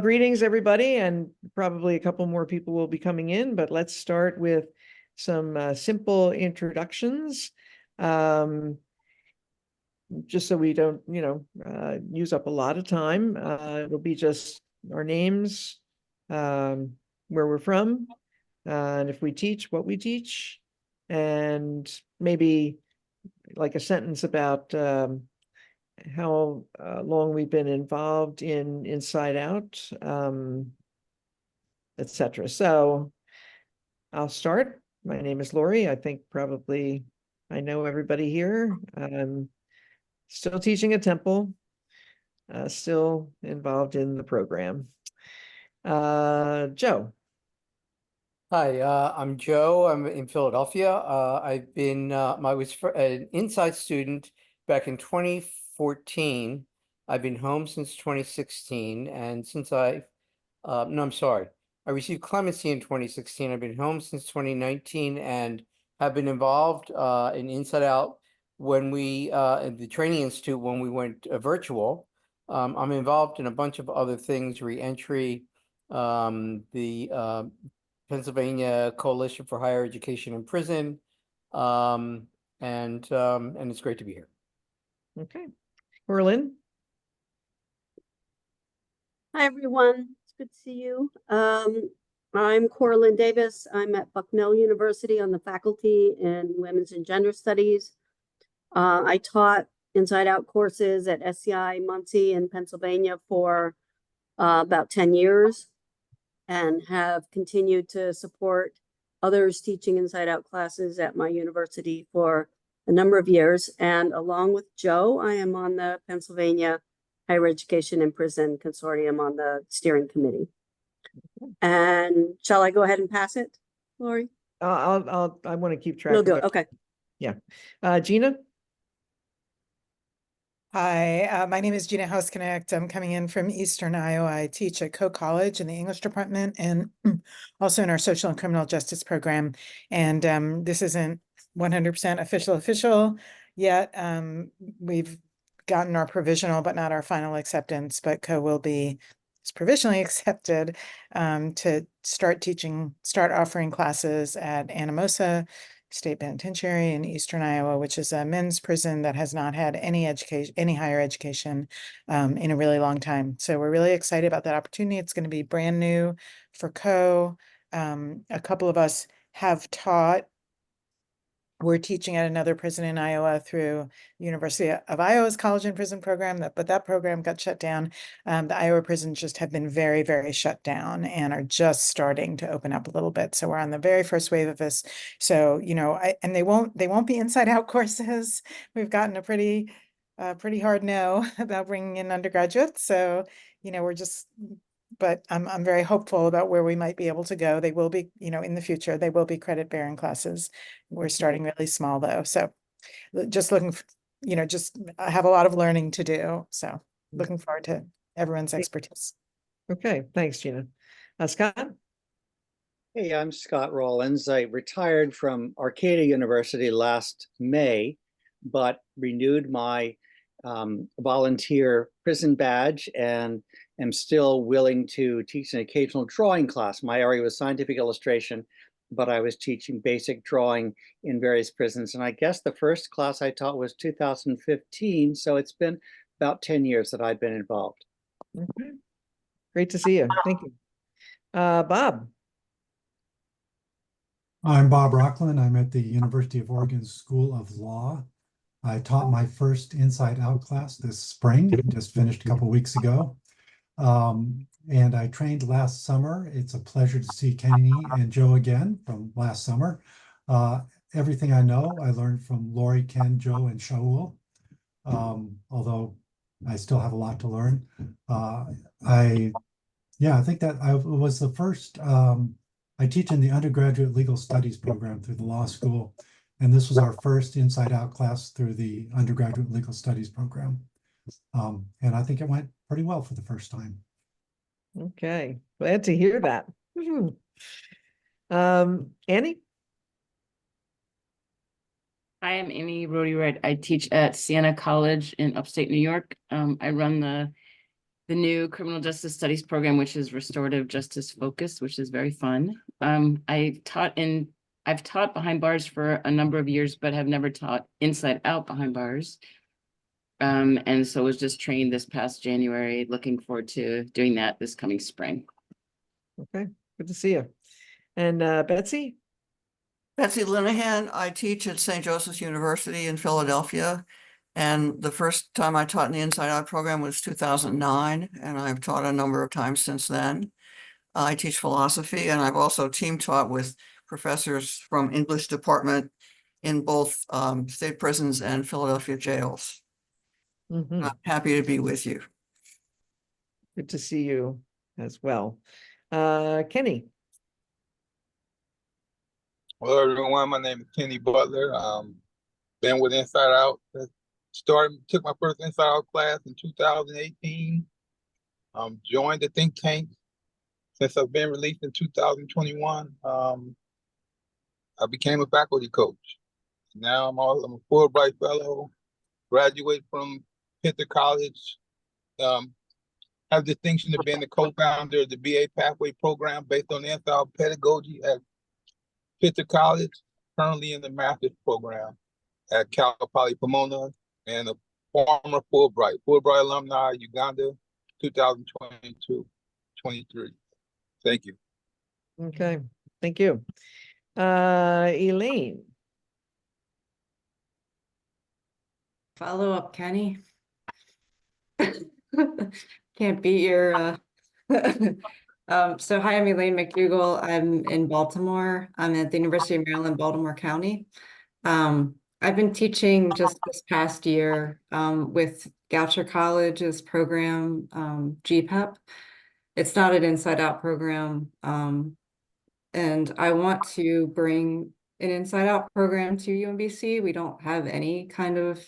Greetings, everybody, and probably a couple more people will be coming in, but let's start with some simple introductions, just so we don't, use up a lot of time. It'll be just our names, where we're from, and if we teach, what we teach, and maybe like a sentence about how long we've been involved in Inside Out, etc. So I'll start. My name is Lori. I think probably I know everybody here. I'm still teaching at Temple, still involved in the program. Joe. Hi, I'm Joe. I'm in Philadelphia. I've been, I was an inside student back in 2014. I've been home since 2016. And since no, I'm sorry. I received clemency in 2016. I've been home since 2019 and have been involved in Inside Out when we, in the Training Institute, when we went virtual. I'm involved in a bunch of other things, reentry, the Pennsylvania Coalition for Higher Education in Prison. And it's great to be here. Okay. Berlin. Hi, everyone. It's good to see you. I'm Coralyn Davis. I'm at Bucknell University on the faculty in Women's and Gender Studies. I taught Inside Out courses at SCI Muncie in Pennsylvania for about 10 years and have continued to support others teaching Inside Out classes at my university for a number of years. And along with Joe, I am on the Pennsylvania Higher Education in Prison Consortium on the steering committee. And shall I go ahead and pass it, Lori? I want to keep track. You'll do it. Okay. Yeah. Gina. Hi, my name is Gina Housknecht. I'm coming in from Eastern Iowa. I teach at Coe College in the English department and also in our social and criminal justice program. And this isn't 100% official yet. We've gotten our provisional, but not our final acceptance, but Coe will be provisionally accepted to start offering classes at Anamosa State Penitentiary in Eastern Iowa, which is a men's prison that has not had any higher education in a really long time. So we're really excited about that opportunity. It's going to be brand new for Coe. A couple of us have taught. We're teaching at another prison in Iowa through University of Iowa's College and Prison program, but that program got shut down. The Iowa prisons just have been very, very shut down and are just starting to open up a little bit. So we're on the very first wave of this. So, and they won't be Inside Out courses. We've gotten a pretty hard no about bringing in undergraduates. So, but I'm very hopeful about where we might be able to go. They will be, in the future, they will be credit bearing classes. We're starting really small though. So just looking, just I have a lot of learning to do. So looking forward to everyone's expertise. Okay. Thanks, Gina. Scott. Hey, I'm Scott Rollins. I retired from Arcadia University last May, but renewed my volunteer prison badge and am still willing to teach an occasional drawing class. My area was scientific illustration, but I was teaching basic drawing in various prisons. And I guess the first class I taught was 2015. So it's been about 10 years that I've been involved. Okay. Great to see you. Thank you. Bob. I'm Bob Rockland. I'm at the University of Oregon School of Law. I taught my first Inside Out class this spring, just finished a couple weeks ago. And I trained last summer. It's a pleasure to see Kenny and Joe again from last summer. Everything I know, I learned from Lori, Ken, Joe, and Shaul. Although I still have a lot to learn. I think that I was the first, I teach in the undergraduate legal studies program through the law school. And this was our first Inside Out class through the undergraduate legal studies program. And I think it went pretty well for the first time. Okay, glad to hear that. Annie? I am Amy Rody Wright. I teach at Siena College in upstate New York. I run the the new criminal justice studies program, which is restorative justice focused, which is very fun. I've taught behind bars for a number of years, but have never taught inside out behind bars. And so was just trained this past January. Looking forward to doing that this coming spring. Okay, good to see you. And Betsy? Betsy Linehan, I teach at St. Joseph's University in Philadelphia. And the first time I taught in the Inside Out program was 2009, and I've taught a number of times since then. I teach philosophy, and I've also team taught with professors from English department in both state prisons and Philadelphia jails. Mhm. I'm happy to be with you. Good to see you as well. Kenny? Hello, everyone. My name is Kenny Butler. Been with Inside Out. Took my first Inside Out class in 2018. Joined the think tank since I've been released in 2021. I became a faculty coach. Now I'm a Fulbright fellow, graduate from Pitzer College. Have distinction of being the co-founder of the BA Pathway Program based on the Inside Out pedagogy at Pitzer College. Currently in the master's program at Cal Poly Pomona, and a former Fulbright alumni, Uganda, 2022-23. Thank you. Okay, thank you. Elaine? Follow up, Kenny. Can't beat your so hi, I'm Elaine McDougall. I'm in Baltimore. I'm at the University of Maryland, Baltimore County. I've been teaching just this past year with Goucher College's program, GPEP. It's not an inside out program. And I want to bring an inside out program to UMBC. We don't have any kind of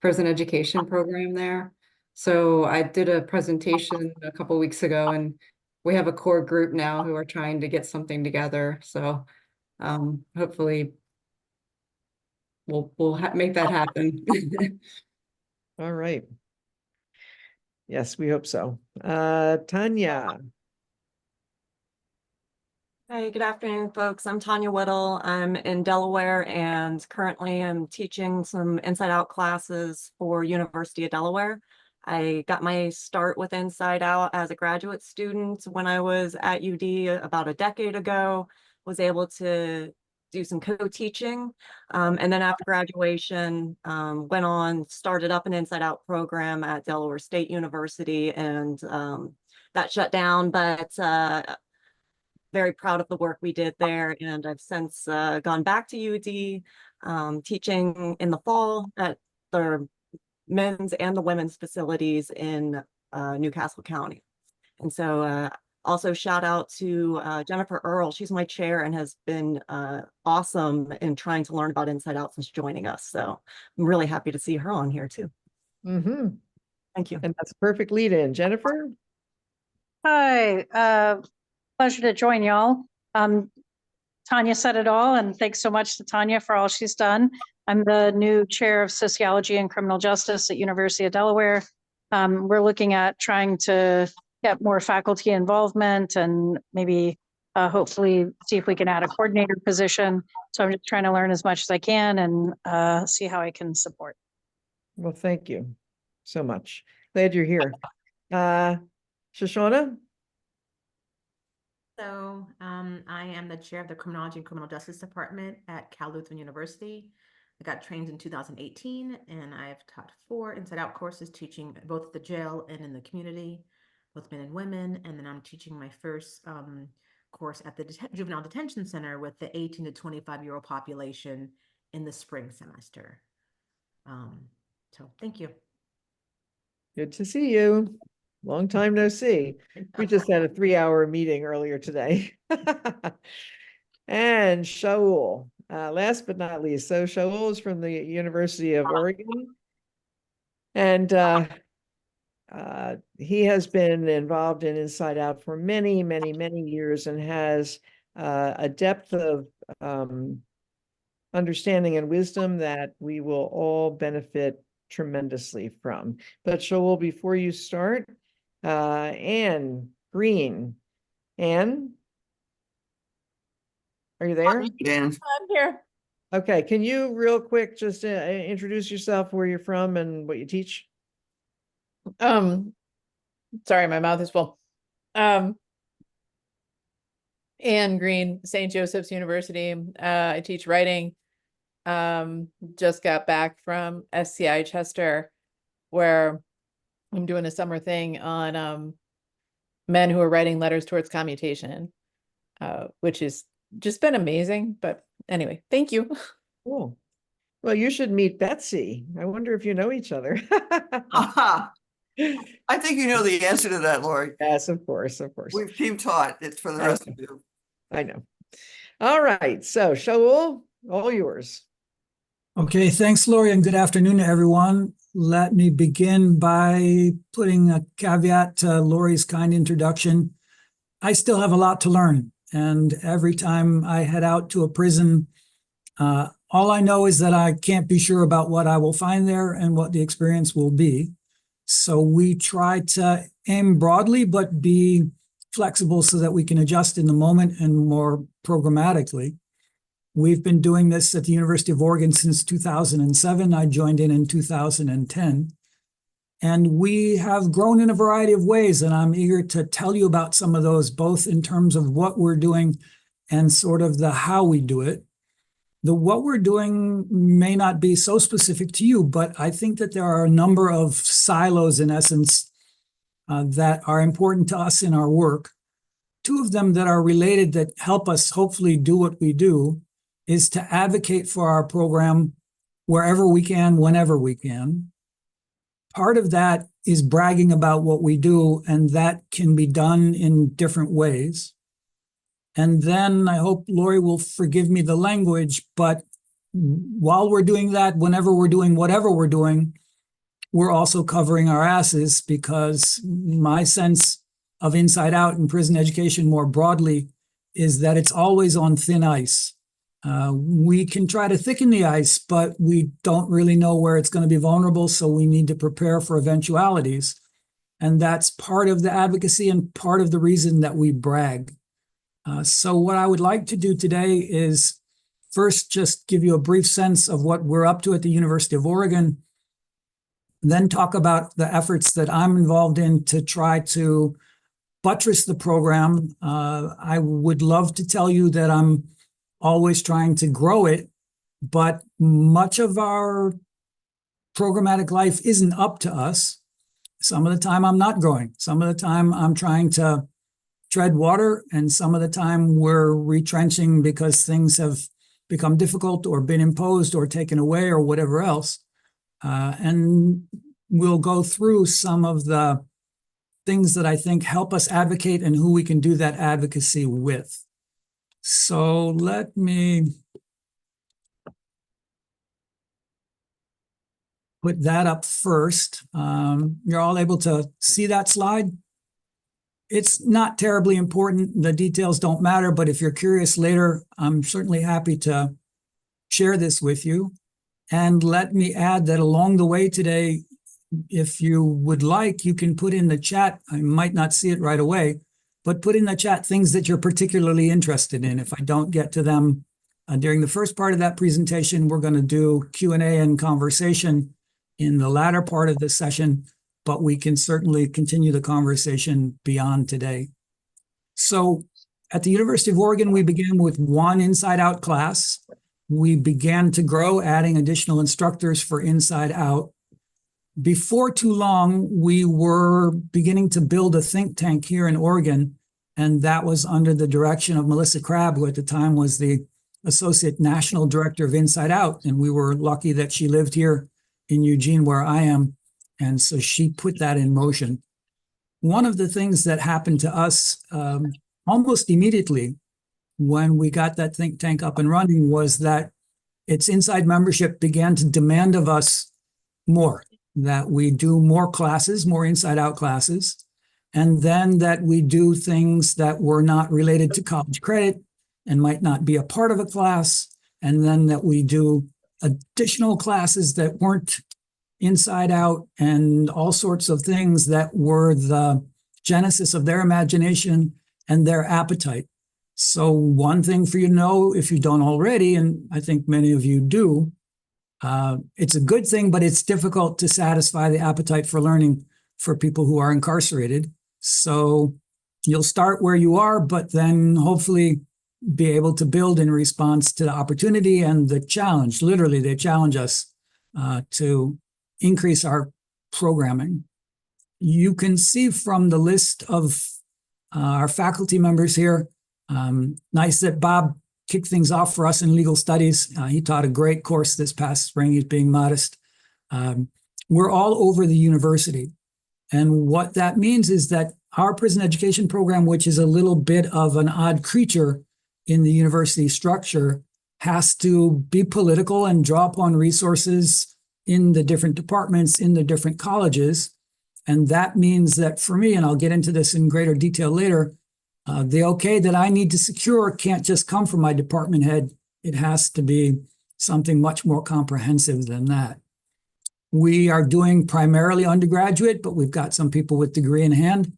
prison education program there. So I did a presentation a couple weeks ago, and we have a core group now who are trying to get something together. So hopefully we'll make that happen. All right. Yes, we hope so. Tanya? Hey, good afternoon, folks. I'm Tanya Whittle. I'm in Delaware, and currently I'm teaching some Inside Out classes for University of Delaware. I got my start with Inside Out as a graduate student when I was at UD about a decade ago, was able to do some co-teaching. And then after graduation, went on, started up an Inside Out program at Delaware State University, and that shut down, but very proud of the work we did there. And I've since gone back to UD, teaching in the fall at the men's and the women's facilities in Newcastle County. And so also shout out to Jennifer Earle. She's my chair and has been awesome in trying to learn about Inside Out since joining us. So I'm really happy to see her on here too. Mm-hmm. Thank you. And that's a perfect lead in. Jennifer? Hi, pleasure to join y'all. Tanya said it all, and thanks so much to Tanya for all she's done. I'm the new chair of sociology and criminal justice at University of Delaware. We're looking at trying to get more faculty involvement and maybe hopefully see if we can add a coordinator position. So I'm just trying to learn as much as I can and see how I can support. Well, thank you so much. Glad you're here. Shoshana? So I am the chair of the Criminology and Criminal Justice Department at Cal Lutheran University. I got trained in 2018, and I've taught 4 Inside Out courses, teaching both at the jail and in the community, both men and women. And then I'm teaching my first course at the Juvenile Detention Center with the 18 to 25-year-old population in the spring semester. So thank you. Good to see you. Long time no see. We just had a 3-hour meeting earlier today. And Shaul, last but not least. So Shaul is from the University of Oregon. And he has been involved in Inside Out for many, many, many years, and has a depth of understanding and wisdom that we will all benefit tremendously from. But Shaul, before you start, Anne Green. Anne? Are you there? Dan, I'm here. Okay, can you real quick just introduce yourself, where you're from and what you teach? Sorry, my mouth is full. Anne Green, St. Joseph's University. I teach writing. Just got back from SCI Chester, where I'm doing a summer thing on men who are writing letters towards commutation, which has just been amazing. But anyway, thank you. Cool. Well, you should meet Betsy. I wonder if you know each other. aha, I think you know the answer to that, Lori. Yes, of course, of course. We've team taught. It's for the rest of you. I know. All right, so Shaul, all yours. Okay, thanks, Lori, and good afternoon to everyone. Let me begin by putting a caveat to Lori's kind introduction. I still have a lot to learn, and every time I head out to a prison, all I know is that I can't be sure about what I will find there and what the experience will be. So we try to aim broadly, but be flexible so that we can adjust in the moment and more programmatically. We've been doing this at the University of Oregon since 2007. I joined in 2010. And we have grown in a variety of ways, and I'm eager to tell you about some of those, both in terms of what we're doing and sort of the how we do it. The what we're doing may not be so specific to you, but I think that there are a number of silos, in essence, that are important to us in our work. Two of them that are related that help us hopefully do what we do is to advocate for our program wherever we can, whenever we can. Part of that is bragging about what we do, and that can be done in different ways. And then I hope Lori will forgive me the language, but while we're doing that, whenever we're doing whatever we're doing, we're also covering our asses, because my sense of inside out and prison education more broadly is that it's always on thin ice. We can try to thicken the ice, but we don't really know where it's going to be vulnerable, so we need to prepare for eventualities. And that's part of the advocacy and part of the reason that we brag. So what I would like to do today is first just give you a brief sense of what we're up to at the University of Oregon, then talk about the efforts that I'm involved in to try to buttress the program. I would love to tell you that I'm always trying to grow it, but much of our programmatic life isn't up to us. Some of the time I'm not growing. Some of the time I'm trying to tread water, and some of the time we're retrenching because things have become difficult or been imposed or taken away or whatever else. And we'll go through some of the things that I think help us advocate and who we can do that advocacy with. So let me put that up first. You're all able to see that slide? It's not terribly important. The details don't matter, but if you're curious later, I'm certainly happy to share this with you. And let me add that along the way today, if you would like, you can put in the chat. I might not see it right away, but put in the chat things that you're particularly interested in. If I don't get to them during the first part of that presentation, we're going to do Q&A and conversation in the latter part of the session, but we can certainly continue the conversation beyond today. So at the University of Oregon, we began with one Inside Out class. We began to grow, adding additional instructors for Inside Out. Before too long, we were beginning to build a think tank here in Oregon, and that was under the direction of Melissa Crabb, who at the time was the Associate National Director of Inside Out, and we were lucky that she lived here in Eugene, where I am, and so she put that in motion. One of the things that happened to us almost immediately when we got that think tank up and running was that its inside membership began to demand of us more, that we do more classes, more inside out classes, and then that we do things that were not related to college credit and might not be a part of a class, and then that we do additional classes that weren't Inside Out, and all sorts of things that were the genesis of their imagination and their appetite. So one thing for you to know, if you don't already, and I think many of you do, it's a good thing, but it's difficult to satisfy the appetite for learning for people who are incarcerated. So you'll start where you are, but then hopefully be able to build in response to the opportunity and the challenge. Literally, they challenge us to increase our programming. You can see from the list of our faculty members here, nice that Bob kicked things off for us in legal studies. He taught a great course this past spring. He's being modest. We're all over the university. And what that means is that our prison education program, which is a little bit of an odd creature in the university structure, has to be political and draw upon resources in the different departments, in the different colleges. And that means that for me, and I'll get into this in greater detail later, the okay that I need to secure can't just come from my department head. It has to be something much more comprehensive than that. We are doing primarily undergraduate, but we've got some people with degree in hand.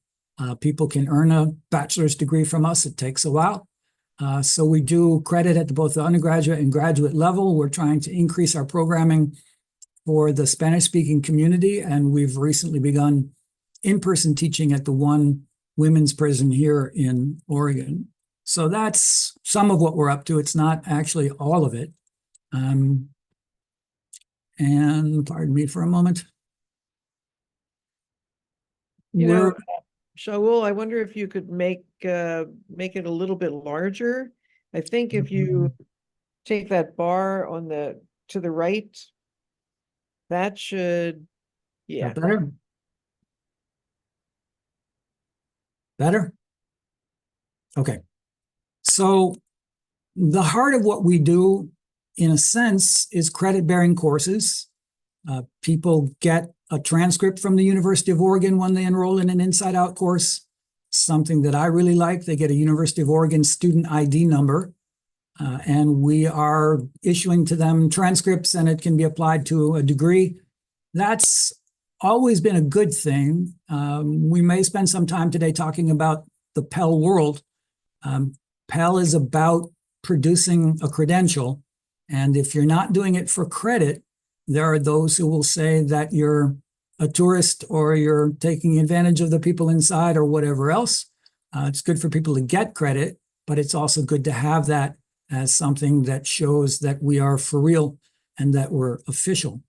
People can earn a bachelor's degree from us. It takes a while. So we do credit at both the undergraduate and graduate level. We're trying to increase our programming for the Spanish-speaking community, and we've recently begun in-person teaching at the one women's prison here in Oregon. So that's some of what we're up to. It's not actually all of it. And pardon me for a moment. You know, Shaul, I wonder if you could make it a little bit larger. I think if you take that bar on to the right, that should, yeah. Better? Better? Okay. So the heart of what we do, in a sense, is credit-bearing courses. People get a transcript from the University of Oregon when they enroll in an Inside Out course. Something that I really like, they get a University of Oregon student ID number. And we are issuing to them transcripts, and it can be applied to a degree. That's always been a good thing. We may spend some time today talking about the Pell world. Pell is about producing a credential. And if you're not doing it for credit, there are those who will say that you're a tourist or you're taking advantage of the people inside or whatever else. It's good for people to get credit, but it's also good to have that as something that shows that we are for real and that we're official.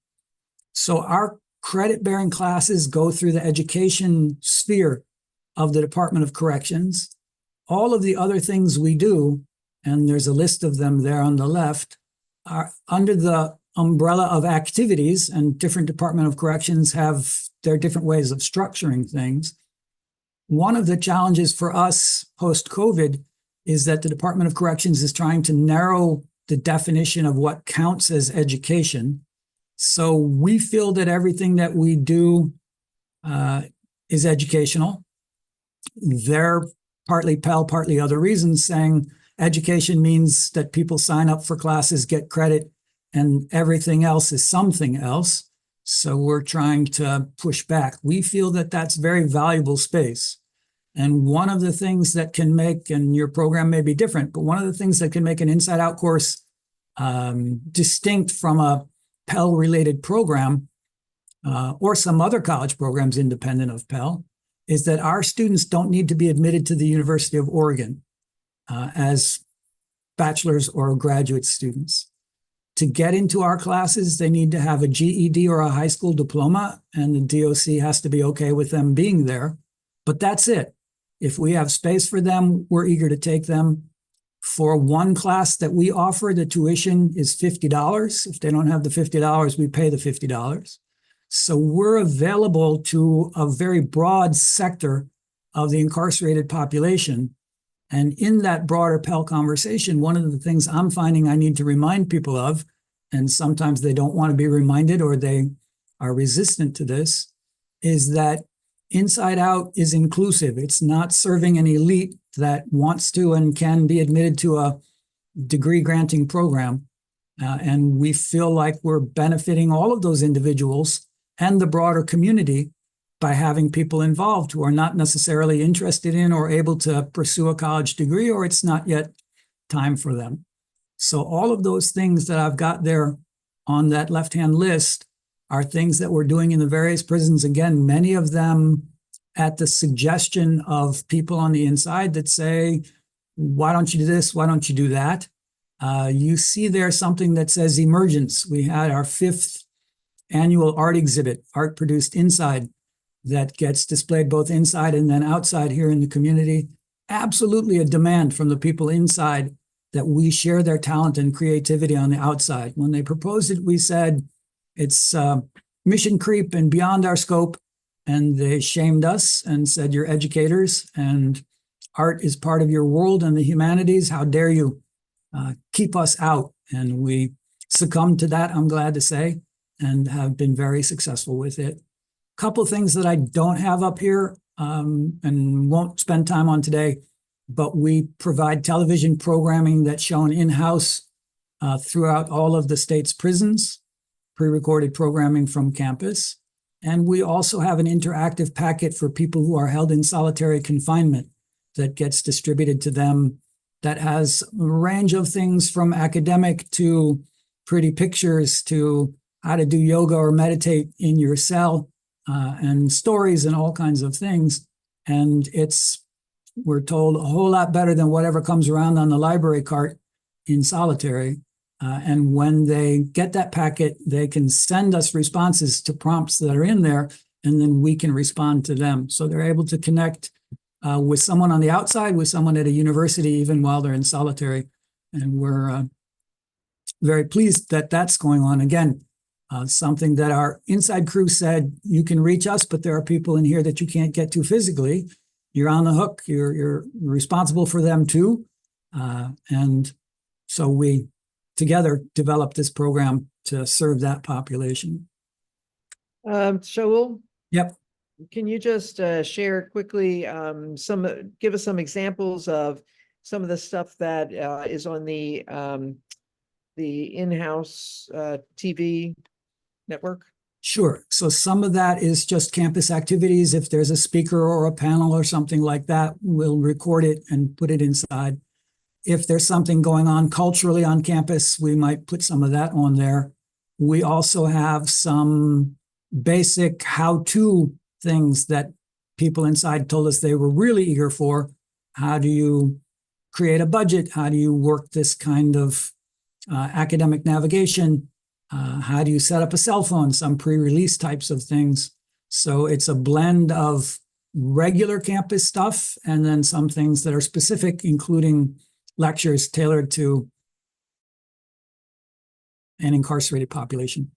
So our credit-bearing classes go through the education sphere of the Department of Corrections. All of the other things we do, and there's a list of them there on the left, are under the umbrella of activities, and different Department of Corrections have their different ways of structuring things. One of the challenges for us post-COVID is that the Department of Corrections is trying to narrow the definition of what counts as education. So we feel that everything that we do is educational. They're partly Pell, partly other reasons, saying education means that people sign up for classes, get credit, and everything else is something else. So we're trying to push back. We feel that that's very valuable space. And one of the things that can make, and your program may be different, but one of the things that can make an Inside Out course distinct from a Pell-related program or some other college programs independent of Pell is that our students don't need to be admitted to the University of Oregon as bachelor's or graduate students. To get into our classes, they need to have a GED or a high school diploma, and the DOC has to be okay with them being there. But that's it. If we have space for them, we're eager to take them. For one class that we offer, the tuition is $50. If they don't have the $50, we pay the $50. So we're available to a very broad sector of the incarcerated population. And in that broader Pell conversation, one of the things I'm finding I need to remind people of, and sometimes they don't want to be reminded or they are resistant to this, is that Inside Out is inclusive. It's not serving an elite that wants to and can be admitted to a degree granting program. And we feel like we're benefiting all of those individuals and the broader community by having people involved who are not necessarily interested in or able to pursue a college degree, or it's not yet time for them. So all of those things that I've got there on that left-hand list are things that we're doing in the various prisons. Again, many of them at the suggestion of people on the inside that say, why don't you do this? Why don't you do that? You see there something that says emergence. We had our 5th annual art exhibit, Art Produced Inside, that gets displayed both inside and then outside here in the community. Absolutely a demand from the people inside that we share their talent and creativity on the outside. When they proposed it, we said, it's mission creep and beyond our scope. And they shamed us and said, you're educators and art is part of your world and the humanities. How dare you keep us out? And we succumbed to that, I'm glad to say, and have been very successful with it. A couple of things that I don't have up here and won't spend time on today, but we provide television programming that's shown in-house throughout all of the state's prisons, pre-recorded programming from campus. And we also have an interactive packet for people who are held in solitary confinement that gets distributed to them that has a range of things from academic to pretty pictures to how to do yoga or meditate in your cell and stories and all kinds of things. And it's, we're told, a whole lot better than whatever comes around on the library cart in solitary. And when they get that packet, they can send us responses to prompts that are in there, and then we can respond to them. So they're able to connect with someone on the outside, with someone at a university, even while they're in solitary. And we're very pleased that that's going on. Again, something that our inside crew said, you can reach us, but there are people in here that you can't get to physically. You're on the hook. You're responsible for them too. And so we together developed this program to serve that population. Shaul? Yep. Can you just share quickly give us some examples of some of the stuff that is on the in-house TV network? Sure. So some of that is just campus activities. If there's a speaker or a panel or something like that, we'll record it and put it inside. If there's something going on culturally on campus, we might put some of that on there. We also have some basic how-to things that people inside told us they were really eager for. How do you create a budget? How do you work this kind of academic navigation? How do you set up a cell phone? Some pre-release types of things. So it's a blend of regular campus stuff and then some things that are specific, including lectures tailored to an incarcerated population.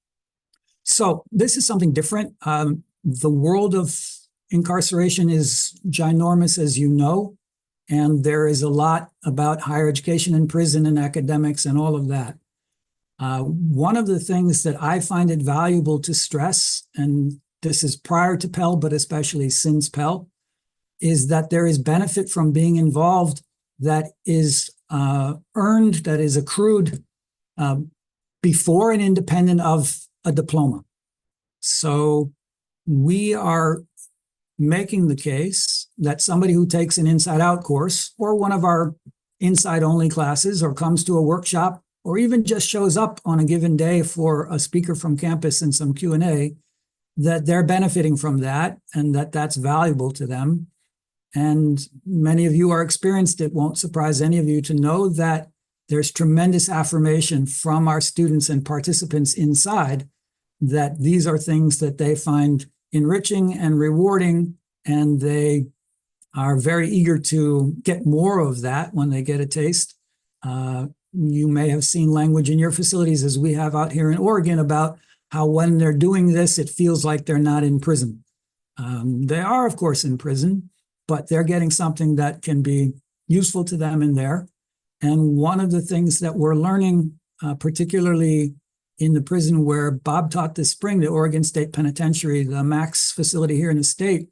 So this is something different. The world of incarceration is ginormous, as you know, and there is a lot about higher education and prison and academics and all of that. One of the things that I find it valuable to stress, and this is prior to Pell, but especially since Pell, is that there is benefit from being involved that is earned, that is accrued before and independent of a diploma. So we are making the case that somebody who takes an inside out course or one of our inside only classes or comes to a workshop or even just shows up on a given day for a speaker from campus and some Q&A, that they're benefiting from that and that that's valuable to them. And many of you are experienced. It won't surprise any of you to know that there's tremendous affirmation from our students and participants inside that these are things that they find enriching and rewarding, and they are very eager to get more of that when they get a taste. You may have seen language in your facilities, as we have out here in Oregon, about how when they're doing this, it feels like they're not in prison. They are, of course, in prison, but they're getting something that can be useful to them in there. And one of the things that we're learning, particularly in the prison where Bob taught this spring, the Oregon State Penitentiary, the max facility here in the state,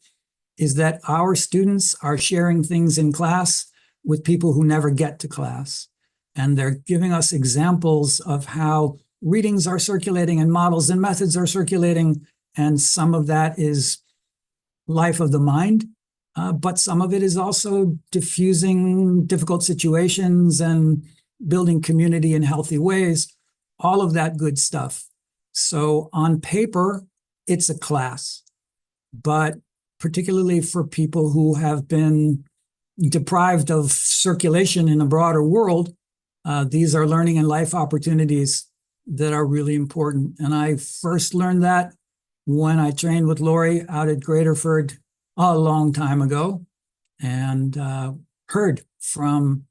is that our students are sharing things in class with people who never get to class. And they're giving us examples of how readings are circulating and models and methods are circulating, and some of that is life of the mind, but some of it is also diffusing difficult situations and building community in healthy ways, all of that good stuff. So on paper, it's a class, but particularly for people who have been deprived of circulation in a broader world, these are learning and life opportunities that are really important. And I first learned that when I trained with Lori out at Graterford a long time ago, and heard from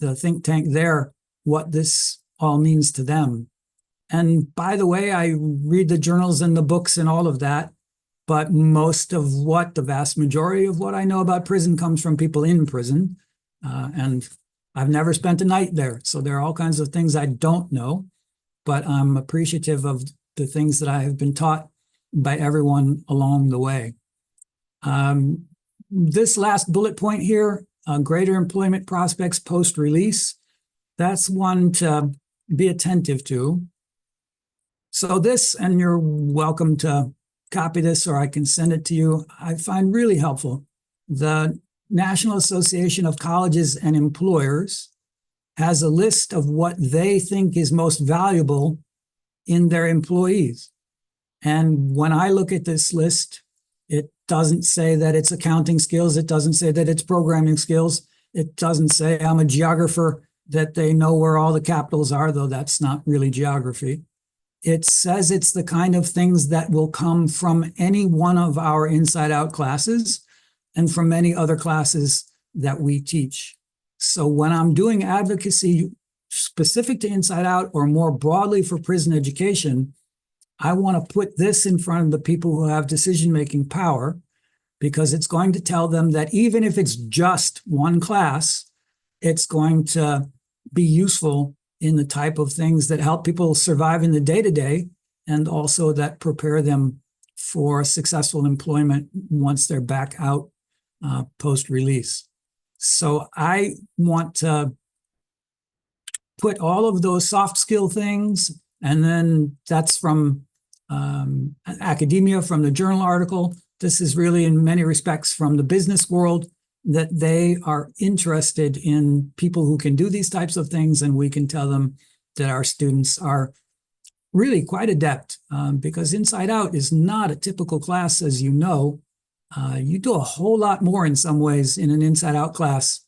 the think tank there what this all means to them. And by the way, I read the journals and the books and all of that, but most of the vast majority of what I know about prison comes from people in prison. And I've never spent a night there. So there are all kinds of things I don't know, but I'm appreciative of the things that I have been taught by everyone along the way. This last bullet point here, greater employment prospects post-release, that's one to be attentive to. So this, and you're welcome to copy this or I can send it to you, I find really helpful. The National Association of Colleges and Employers has a list of what they think is most valuable in their employees. And when I look at this list, it doesn't say that it's accounting skills. It doesn't say that it's programming skills. It doesn't say I'm a geographer, that they know where all the capitals are, though that's not really geography. It says it's the kind of things that will come from any one of our inside out classes and from many other classes that we teach. So when I'm doing advocacy specific to inside out or more broadly for prison education, I want to put this in front of the people who have decision-making power, because it's going to tell them that even if it's just one class, it's going to be useful in the type of things that help people survive in the day-to-day and also that prepare them for successful employment once they're back out post-release. So I want to put all of those soft skill things, and then that's from academia, from the journal article. This is really in many respects from the business world, that they are interested in people who can do these types of things, and we can tell them that our students are really quite adept, because Inside Out is not a typical class, as you know. You do a whole lot more in some ways in an Inside Out class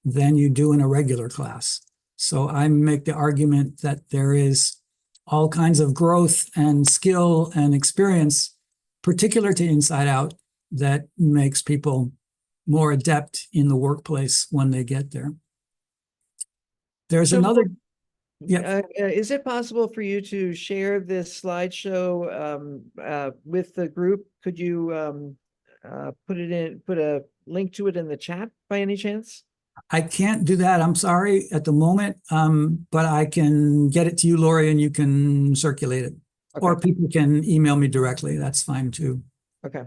than you do in a regular class. So I make the argument that there is all kinds of growth and skill and experience particular to Inside Out that makes people more adept in the workplace when they get there. There's So, another. Yeah. Is it possible for you to share this slideshow with the group? Could you put a link to it in the chat by any chance? I can't do that. I'm sorry at the moment, but I can get it to you, Lori, and you can circulate it. Okay. Or people can email me directly. That's fine too. Okay.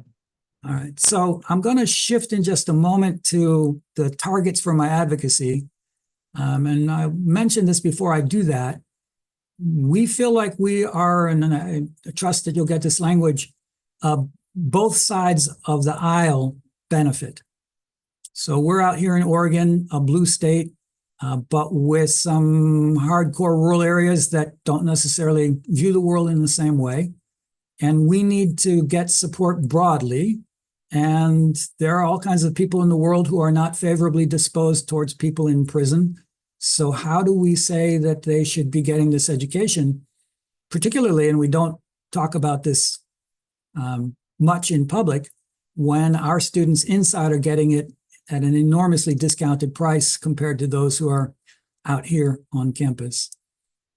All right. So I'm going to shift in just a moment to the targets for my advocacy. And I mentioned this before I do that. We feel like we are, and I trust that you'll get this language, both sides of the aisle benefit. So we're out here in Oregon, a blue state, but with some hardcore rural areas that don't necessarily view the world in the same way. And we need to get support broadly. And there are all kinds of people in the world who are not favorably disposed towards people in prison. So how do we say that they should be getting this education, particularly, and we don't talk about this much in public, when our students inside are getting it at an enormously discounted price compared to those who are out here on campus.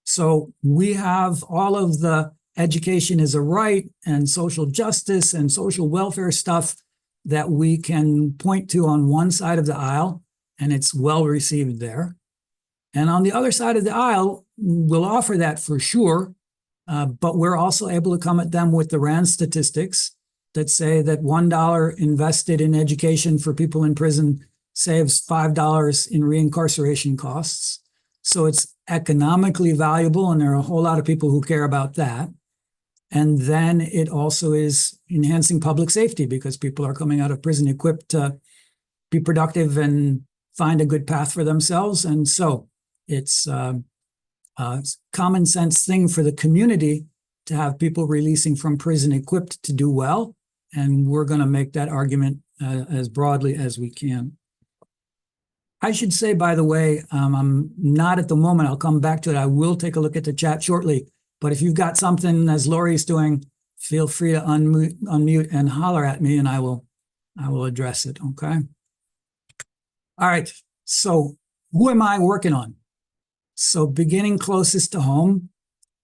So we have all of the education is a right and social justice and social welfare stuff that we can point to on one side of the aisle, and it's well received there. And on the other side of the aisle, we'll offer that for sure, but we're also able to come at them with the RAND statistics that say that $1 invested in education for people in prison saves $5 in reincarceration costs. So it's economically valuable, and there are a whole lot of people who care about that. And then it also is enhancing public safety because people are coming out of prison equipped to be productive and find a good path for themselves. And so it's a common sense thing for the community to have people releasing from prison equipped to do well. And we're going to make that argument as broadly as we can. I should say, by the way, I'm not at the moment. I'll come back to it. I will take a look at the chat shortly. But if you've got something, as Lori's doing, feel free to unmute and holler at me, and I will address it. Okay. All right. So who am I working on? So beginning closest to home,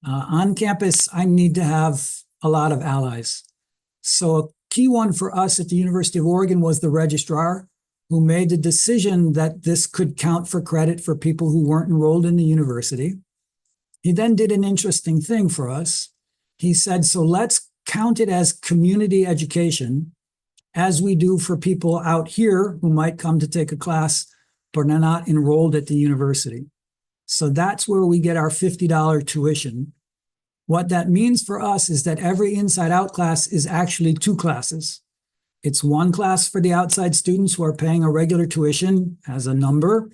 on campus, I need to have a lot of allies. So a key one for us at the University of Oregon was the registrar, who made the decision that this could count for credit for people who weren't enrolled in the university. He then did an interesting thing for us. He said, so let's count it as community education, as we do for people out here who might come to take a class, but are not enrolled at the university. So that's where we get our $50 tuition. What that means for us is that every inside out class is actually 2 classes. It's 1 class for the outside students who are paying a regular tuition as a number,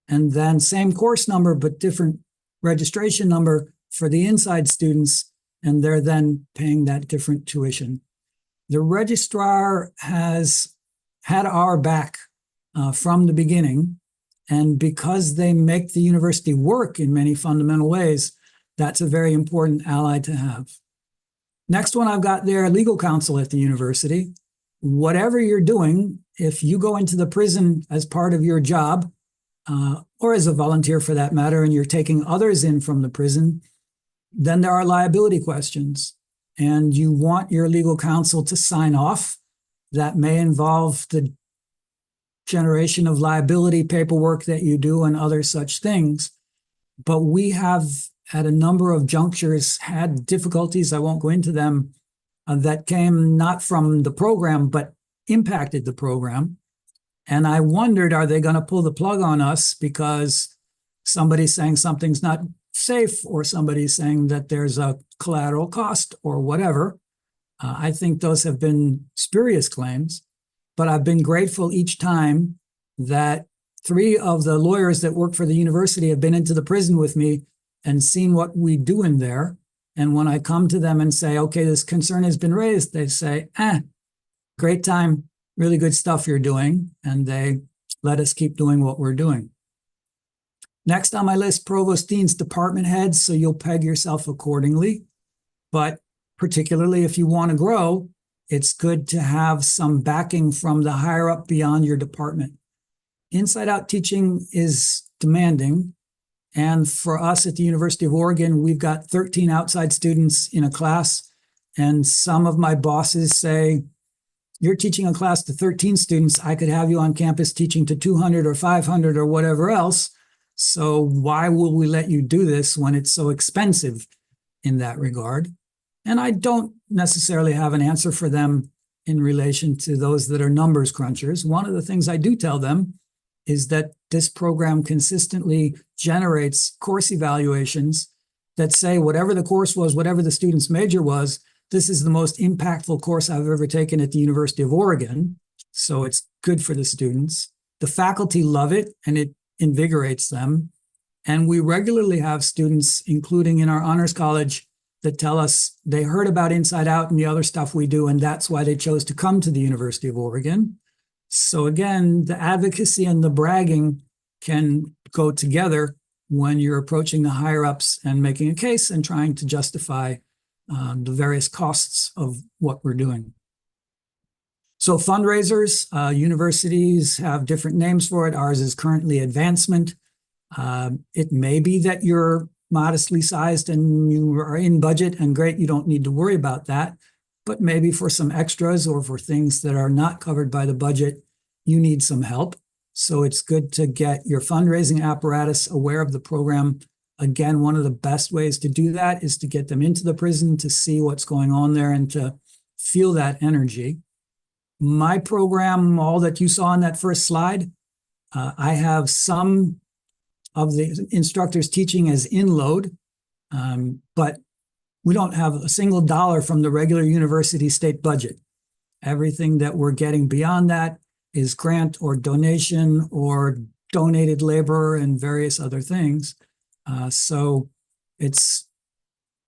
and then same course number, but different registration number for the inside students, and they're then paying that different tuition. The registrar has had our back from the beginning, and because they make the university work in many fundamental ways, that's a very important ally to have. Next one I've got there, legal counsel at the university. Whatever you're doing, if you go into the prison as part of your job, or as a volunteer for that matter, and you're taking others in from the prison, then there are liability questions. And you want your legal counsel to sign off. That may involve the generation of liability paperwork that you do and other such things. But we have, at a number of junctures, had difficulties, I won't go into them, that came not from the program, but impacted the program. And I wondered, are they going to pull the plug on us because somebody's saying something's not safe, or somebody's saying that there's a collateral cost or whatever? I think those have been spurious claims, but I've been grateful each time that 3 of the lawyers that work for the university have been into the prison with me and seen what we do in there. And when I come to them and say, okay, this concern has been raised, they say, great time, really good stuff you're doing. And they let us keep doing what we're doing. Next on my list, provost deans, department heads. So you'll peg yourself accordingly. But particularly if you want to grow, it's good to have some backing from the higher up beyond your department. Inside out teaching is demanding. And for us at the University of Oregon, we've got 13 outside students in a class. And some of my bosses say, you're teaching a class to 13 students. I could have you on campus teaching to 200 or 500 or whatever else. So why will we let you do this when it's so expensive in that regard? And I don't necessarily have an answer for them in relation to those that are numbers crunchers. One of the things I do tell them is that this program consistently generates course evaluations that say whatever the course was, whatever the student's major was, this is the most impactful course I've ever taken at the University of Oregon. So it's good for the students. The faculty love it and it invigorates them. And we regularly have students, including in our honors college, that tell us they heard about Inside Out and the other stuff we do, and that's why they chose to come to the University of Oregon. So again, the advocacy and the bragging can go together when you're approaching the higher ups and making a case and trying to justify the various costs of what we're doing. So fundraisers, universities have different names for it. Ours is currently advancement. It may be that you're modestly sized and you are in budget and great, you don't need to worry about that. But maybe for some extras or for things that are not covered by the budget, you need some help. So it's good to get your fundraising apparatus aware of the program. Again, one of the best ways to do that is to get them into the prison to see what's going on there and to feel that energy. My program, all that you saw on that first slide, I have some of the instructors teaching as in load, but we don't have a single dollar from the regular university state budget. Everything that we're getting beyond that is grant or donation or donated labor and various other things. So it's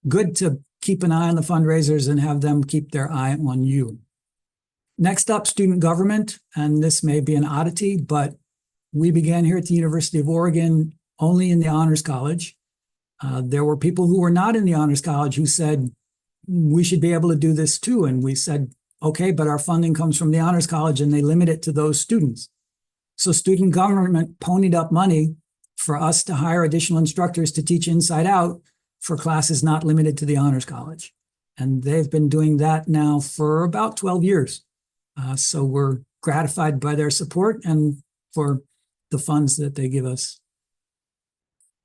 good to keep an eye on the fundraisers and have them keep their eye on you. Next up, student government, and this may be an oddity, but we began here at the University of Oregon only in the Honors College. There were people who were not in the Honors College who said, we should be able to do this too. And we said, okay, but our funding comes from the Honors College and they limit it to those students. So student government ponied up money for us to hire additional instructors to teach inside out for classes not limited to the Honors College. And they've been doing that now for about 12 years. So we're gratified by their support and for the funds that they give us.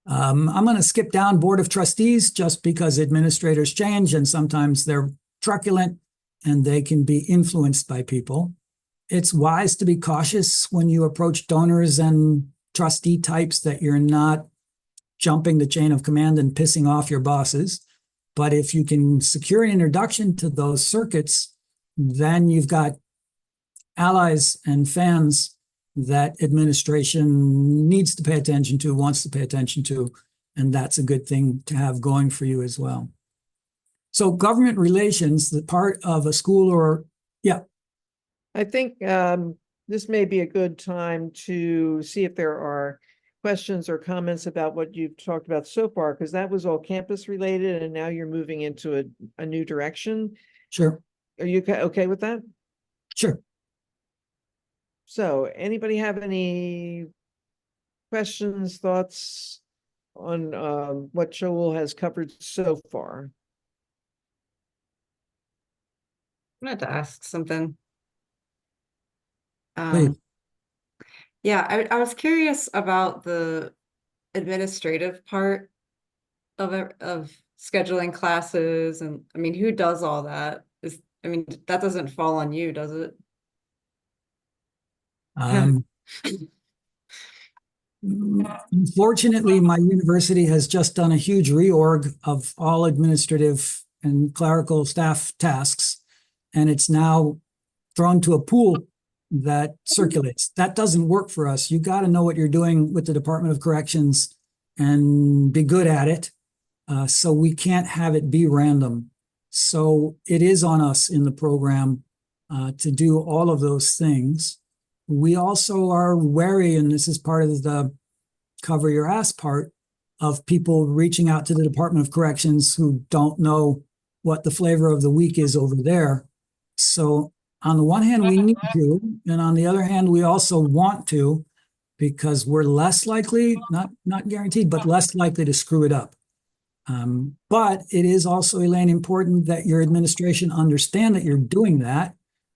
I'm going to skip down Board of Trustees just because administrators change and sometimes they're truculent and they can be influenced by people. It's wise to be cautious when you approach donors and trustee types that you're not jumping the chain of command and pissing off your bosses. But if you can secure an introduction to those circuits, then you've got allies and fans that administration needs to pay attention to, wants to pay attention to, and that's a good thing to have going for you as well. So government relations, the part of a school or, yeah. I think this may be a good time to see if there are questions or comments about what you've talked about so far, because that was all campus related and now you're moving into a new direction. Sure. Are you okay with that? Sure. So anybody have any questions, thoughts on what Shaul has covered so far? I wanted to ask something. Please. Yeah, I was curious about the administrative part of scheduling classes, and I mean, who does all that? I mean, that doesn't fall on you, does it? Unfortunately, my university has just done a huge reorg of all administrative and clerical staff tasks, and it's now thrown to a pool that circulates. That doesn't work for us. You got to know what you're doing with the Department of Corrections and be good at it. So we can't have it be random. So it is on us in the program to do all of those things. We also are wary, and this is part of the cover your ass part, of people reaching out to the Department of Corrections who don't know what the flavor of the week is over there. So on the one hand, we need to, and on the other hand, we also want to, because we're less likely, not guaranteed, but less likely to screw it up. But it is also, Elaine, important that your administration understand that you're doing that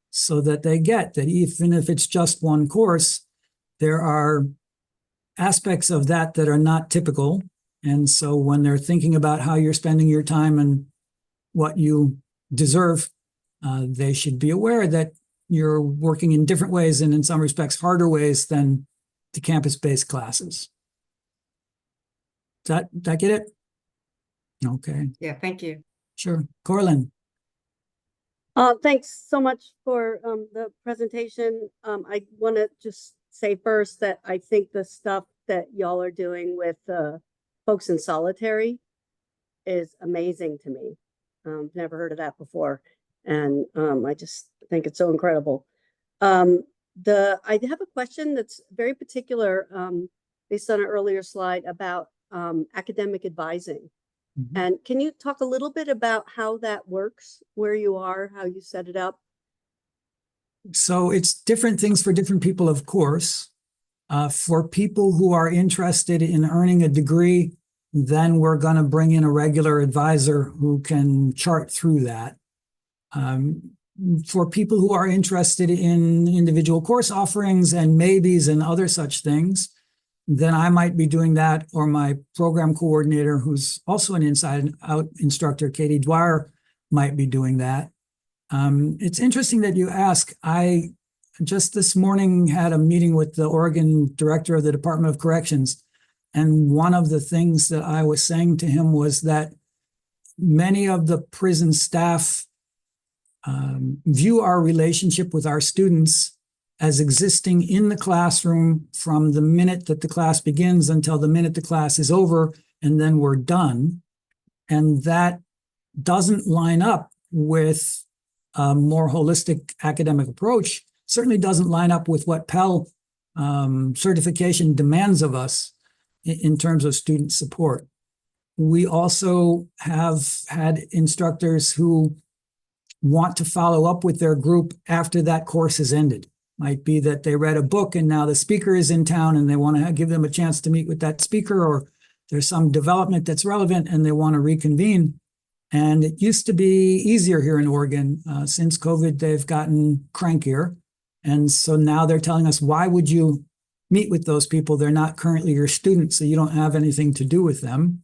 so that they get that even if it's just one course, there are aspects of that that are not typical. And so when they're thinking about how you're spending your time and what you deserve, they should be aware that you're working in different ways and in some respects harder ways than the campus-based classes. Did I get it? Okay. Yeah, thank you. Sure. Corlin. Thanks so much for the presentation. I want to just say first that I think the stuff that y'all are doing with folks in solitary is amazing to me. Never heard of that before. And I just think it's so incredible. I have a question that's very particular based on an earlier slide about academic advising. Mm-hmm. And can you talk a little bit about how that works, where you are, how you set it up? So it's different things for different people, of course. For people who are interested in earning a degree, then we're going to bring in a regular advisor who can chart through that. For people who are interested in individual course offerings and maybes and other such things, then I might be doing that, or my program coordinator, who's also an inside out instructor, Katie Dwyer, might be doing that. It's interesting that you ask. I just this morning had a meeting with the Oregon director of the Department of Corrections, and one of the things that I was saying to him was that many of the prison staff view our relationship with our students as existing in the classroom from the minute that the class begins until the minute the class is over, and then we're done. And that doesn't line up with a more holistic academic approach, certainly doesn't line up with what Pell certification demands of us in terms of student support. We also have had instructors who want to follow up with their group after that course has ended. Might be that they read a book and now the speaker is in town and they want to give them a chance to meet with that speaker, or there's some development that's relevant and they want to reconvene. And it used to be easier here in Oregon. Since COVID, they've gotten crankier. And so now they're telling us, why would you meet with those people? They're not currently your students, so you don't have anything to do with them.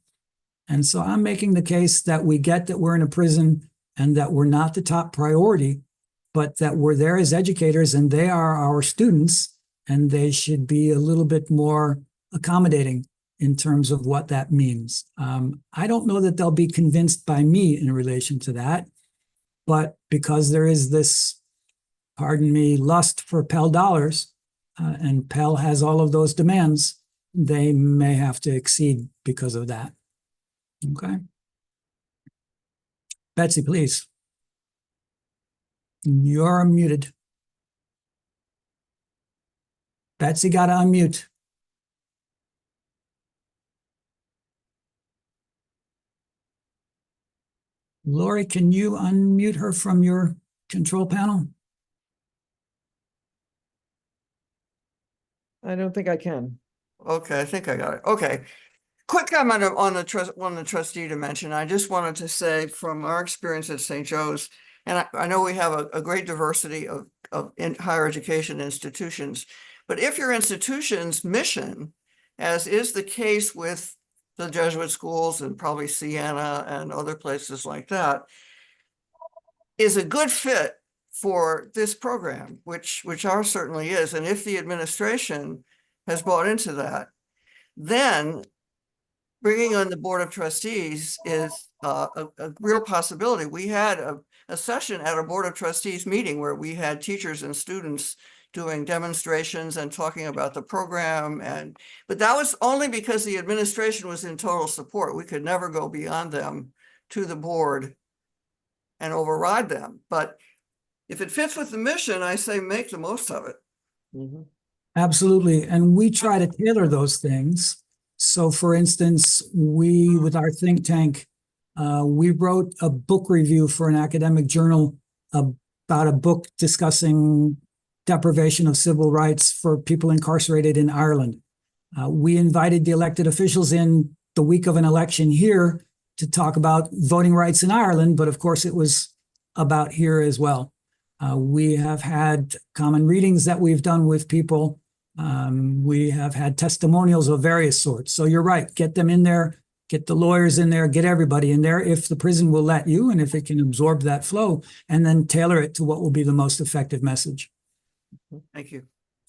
And so I'm making the case that we get that we're in a prison and that we're not the top priority, but that we're there as educators and they are our students, and they should be a little bit more accommodating in terms of what that means. I don't know that they'll be convinced by me in relation to that, but because there is this, pardon me, lust for Pell dollars, and Pell has all of those demands, they may have to exceed because of that. Okay. Betsy, please. You're muted. Betsy, got to unmute. Lori, can you unmute her from your control panel? I don't think I can. Okay, I think I got it. Okay. Quick comment on the trustee to mention. I just wanted to say from our experience at St. Joe's, and I know we have a great diversity of higher education institutions, but if your institution's mission, as is the case with the Jesuit schools and probably Siena and other places like that, is a good fit for this program, which ours certainly is. And if the administration has bought into that, then bringing on the Board of Trustees is a real possibility. We had a session at a Board of Trustees meeting where we had teachers and students doing demonstrations and talking about the program. But that was only because the administration was in total support. We could never go beyond them to the board and override them. But if it fits with the mission, I say make the most of it. Mhm. Absolutely. And we try to tailor those things. So for instance, we, with our think tank, we wrote a book review for an academic journal about a book discussing deprivation of civil rights for people incarcerated in Ireland. We invited the elected officials in the week of an election here to talk about voting rights in Ireland, but of course it was about here as well. We have had common readings that we've done with people. We have had testimonials of various sorts. So you're right, get them in there, get the lawyers in there, get everybody in there if the prison will let you and if it can absorb that flow, and then tailor it to what will be the most effective message. Thank you.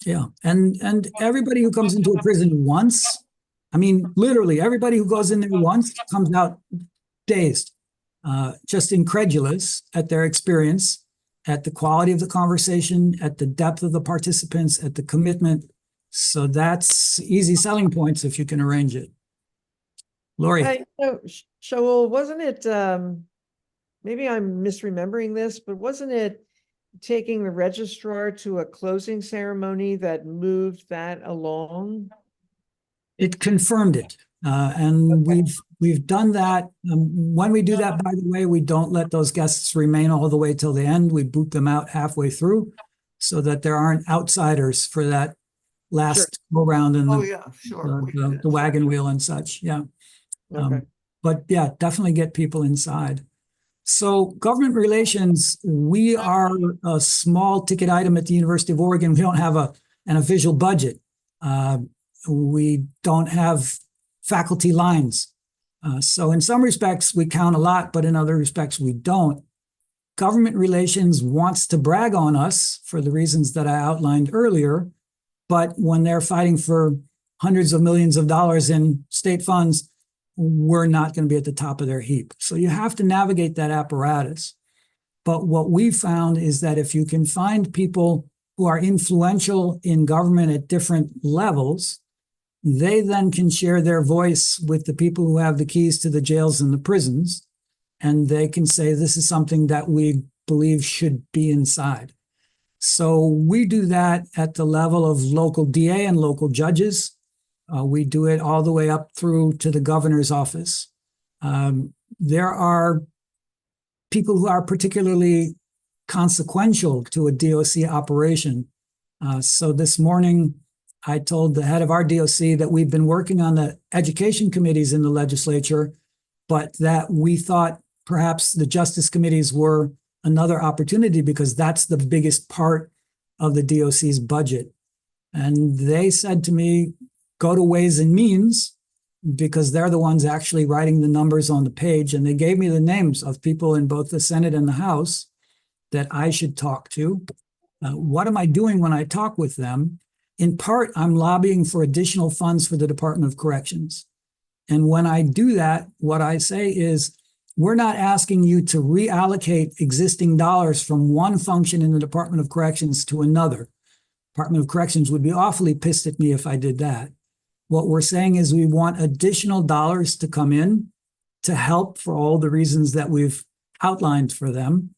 Yeah, and everybody who comes into a prison once, I mean, literally everybody who goes in there once comes out dazed, just incredulous at their experience, at the quality of the conversation, at the depth of the participants, at the commitment. So that's easy selling points if you can arrange it. Lori. Shaul, wasn't it, maybe I'm misremembering this, but wasn't it taking the registrar to a closing ceremony that moved that along? It confirmed it. And we've done that. When we do that, by the way, we don't let those guests remain all the way till the end. We boot them out halfway through so that there aren't outsiders for that last go round in the wagon wheel and such. Yeah. Okay. But yeah, definitely get people inside. So government relations, we are a small ticket item at the University of Oregon. We don't have an official budget. We don't have faculty lines. So in some respects, we count a lot, but in other respects, we don't. Government relations wants to brag on us for the reasons that I outlined earlier. But when they're fighting for hundreds of millions of dollars in state funds, we're not going to be at the top of their heap. So you have to navigate that apparatus. But what we found is that if you can find people who are influential in government at different levels, they then can share their voice with the people who have the keys to the jails and the prisons, and they can say, this is something that we believe should be inside. So we do that at the level of local DA and local judges. We do it all the way up through to the governor's office. There are people who are particularly consequential to a DOC operation. So this morning, I told the head of our DOC that we've been working on the education committees in the legislature, but that we thought perhaps the justice committees were another opportunity because that's the biggest part of the DOC's budget. And they said to me, go to Ways and Means, because they're the ones actually writing the numbers on the page. And they gave me the names of people in both the Senate and the House that I should talk to. What am I doing when I talk with them? In part, I'm lobbying for additional funds for the Department of Corrections. And when I do that, what I say is, we're not asking you to reallocate existing dollars from one function in the Department of Corrections to another. Department of Corrections would be awfully pissed at me if I did that. What we're saying is we want additional dollars to come in to help for all the reasons that we've outlined for them.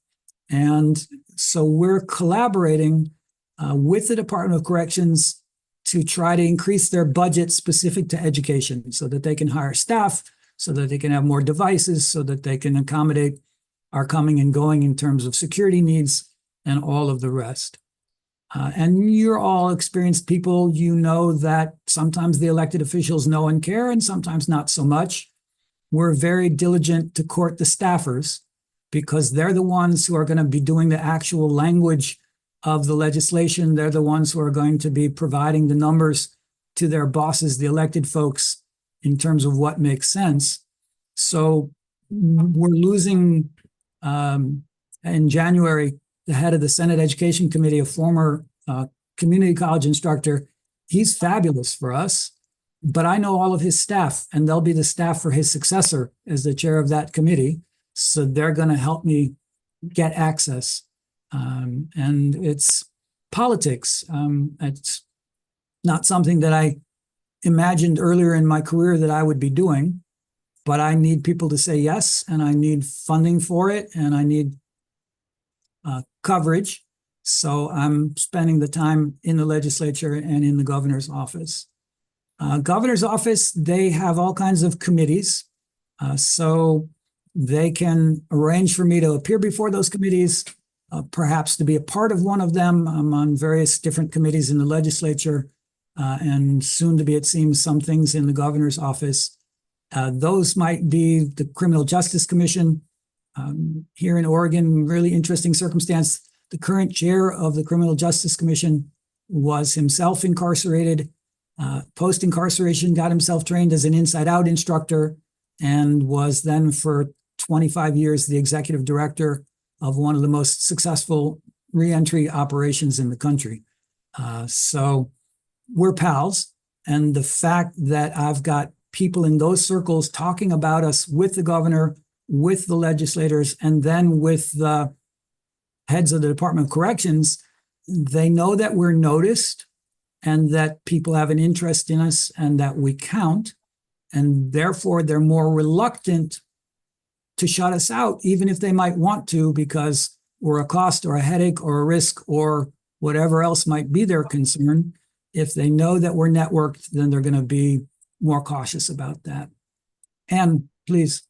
And so we're collaborating with the Department of Corrections to try to increase their budget specific to education so that they can hire staff, so that they can have more devices, so that they can accommodate our coming and going in terms of security needs and all of the rest. And you're all experienced people. You know that sometimes the elected officials know and care, and sometimes not so much. We're very diligent to court the staffers because they're the ones who are going to be doing the actual language of the legislation. They're the ones who are going to be providing the numbers to their bosses, the elected folks, in terms of what makes sense. So we're losing, in January, the head of the Senate Education Committee, a former community college instructor. He's fabulous for us, but I know all of his staff, and they'll be the staff for his successor as the chair of that committee. So they're going to help me get access. And it's politics. It's not something that I imagined earlier in my career that I would be doing, but I need people to say yes, and I need funding for it, and I need coverage. So I'm spending the time in the legislature and in the governor's office. Governor's office, they have all kinds of committees. So they can arrange for me to appear before those committees, perhaps to be a part of one of them. I'm on various different committees in the legislature, and soon to be, it seems, some things in the governor's office. Those might be the Criminal Justice Commission. Here in Oregon, really interesting circumstance. The current chair of the Criminal Justice Commission was himself incarcerated, post-incarceration, got himself trained as an inside-out instructor, and was then for 25 years the executive director of one of the most successful reentry operations in the country. So we're pals. And the fact that I've got people in those circles talking about us with the governor, with the legislators, and then with the heads of the Department of Corrections, they know that we're noticed and that people have an interest in us and that we count. And therefore, they're more reluctant to shut us out, even if they might want to, because we're a cost or a headache or a risk or whatever else might be their concern. If they know that we're networked, then they're going to be more cautious about that. And please.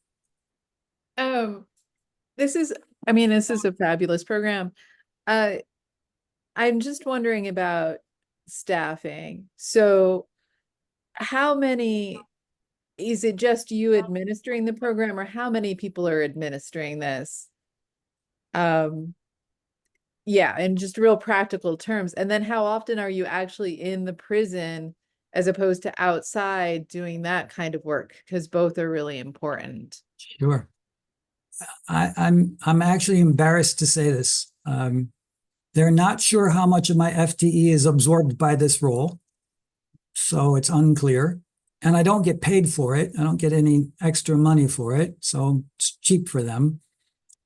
This is a fabulous program. I'm just wondering about staffing. So how many, is it just you administering the program, or how many people are administering this? Yeah, in just real practical terms. And then how often are you actually in the prison as opposed to outside doing that kind of work? Because both are really important. Sure. I'm actually embarrassed to say this. They're not sure how much of my FTE is absorbed by this role, so it's unclear. and I don't get paid for it. I don't get any extra money for it, so it's cheap for them.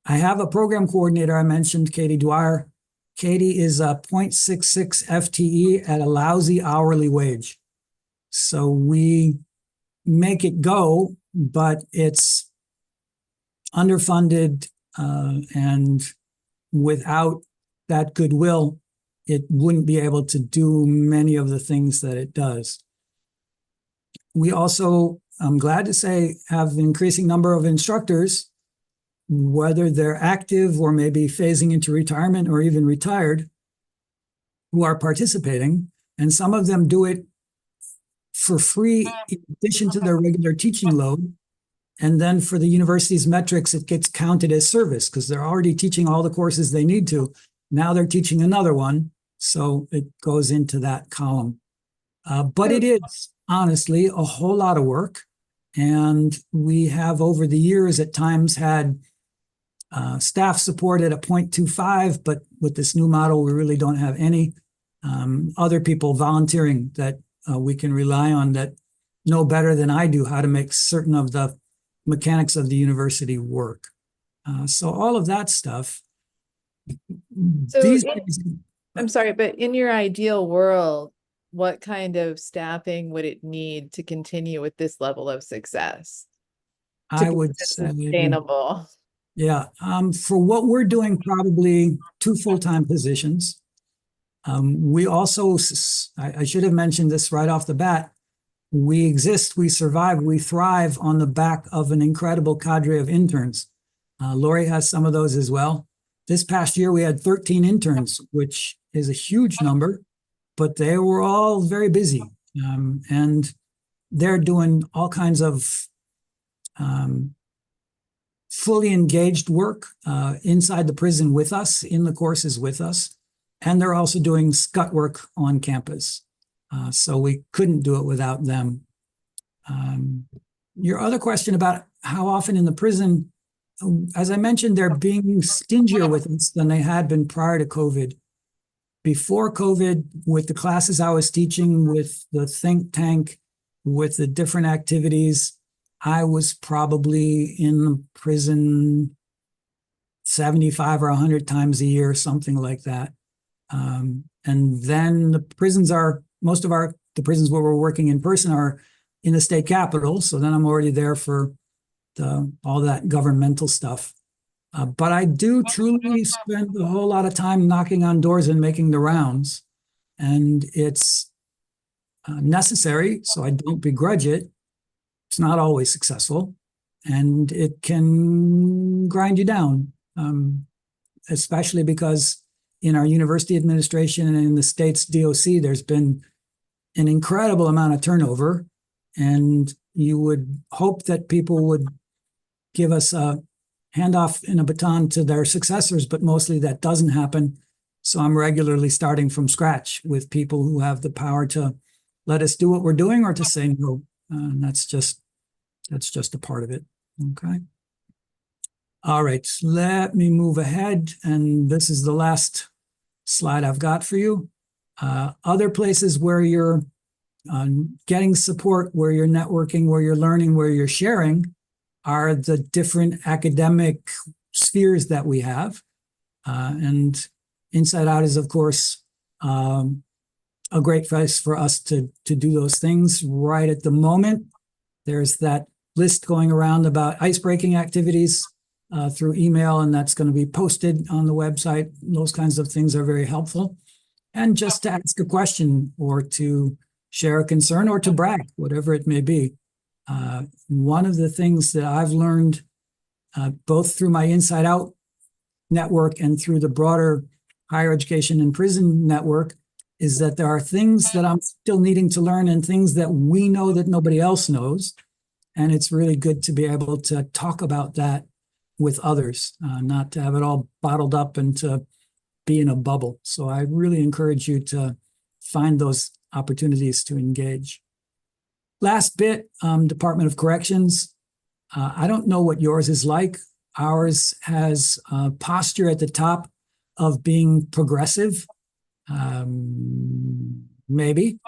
I have a program coordinator I mentioned, Katie Dwyer. Katie is a 0.66 FTE at a lousy hourly wage. So we make it go, but it's underfunded, and without that goodwill, it wouldn't be able to do many of the things that it does. We also, I'm glad to say, have an increasing number of instructors, whether they're active or maybe phasing into retirement or even retired, who are participating. And some of them do it for free in addition to their regular teaching load. And then for the university's metrics, it gets counted as service because they're already teaching all the courses they need to. Now they're teaching another one. So it goes into that column. But it is honestly a whole lot of work. And we have over the years at times had staff support at a 0.25, but with this new model, we really don't have any other people volunteering that we can rely on that know better than I do how to make certain of the mechanics of the university work. So all of that stuff. So I'm sorry, but in your ideal world, what kind of staffing would it need to continue with this level of success? I would say sustainable. Yeah, for what we're doing, probably 2 full-time positions. We also, I should have mentioned this right off the bat, we exist, we survive, we thrive on the back of an incredible cadre of interns. Lori has some of those as well. This past year, we had 13 interns, which is a huge number, but they were all very busy. And they're doing all kinds of fully engaged work inside the prison with us, in the courses with us. And they're also doing scut work on campus. So we couldn't do it without them. Your other question about how often in the prison, as I mentioned, they're being stingier with us than they had been prior to COVID. Before COVID, with the classes I was teaching, with the think tank, with the different activities, I was probably in the prison 75 or 100 times a year, something like that. And then the prisons are, most of the prisons where we're working in person are in the state capital. So then I'm already there for all that governmental stuff. But I do truly spend a whole lot of time knocking on doors and making the rounds. And it's necessary, so I don't begrudge it. It's not always successful, and it can grind you down, especially because in our university administration and in the state's DOC, there's been an incredible amount of turnover, and you would hope that people would give us a handoff and a baton to their successors, but mostly that doesn't happen. So I'm regularly starting from scratch with people who have the power to let us do what we're doing or to say no. And that's just a part of it. Okay. All right, let me move ahead. And this is the last slide I've got for you. Other places where you're getting support, where you're networking, where you're learning, where you're sharing are the different academic spheres that we have. And Inside Out is, of course, a great place for us to do those things. Right at the moment, there's that list going around about ice-breaking activities through email, and that's going to be posted on the website. Those kinds of things are very helpful. And just to ask a question or to share a concern or to brag, whatever it may be. One of the things that I've learned both through my Inside Out network and through the broader higher education and prison network is that there are things that I'm still needing to learn and things that we know that nobody else knows. And it's really good to be able to talk about that with others, not to have it all bottled up and to be in a bubble. So I really encourage you to find those opportunities to engage. Last bit, Department of Corrections. I don't know what yours is like. Ours has a posture at the top of being progressive, maybe.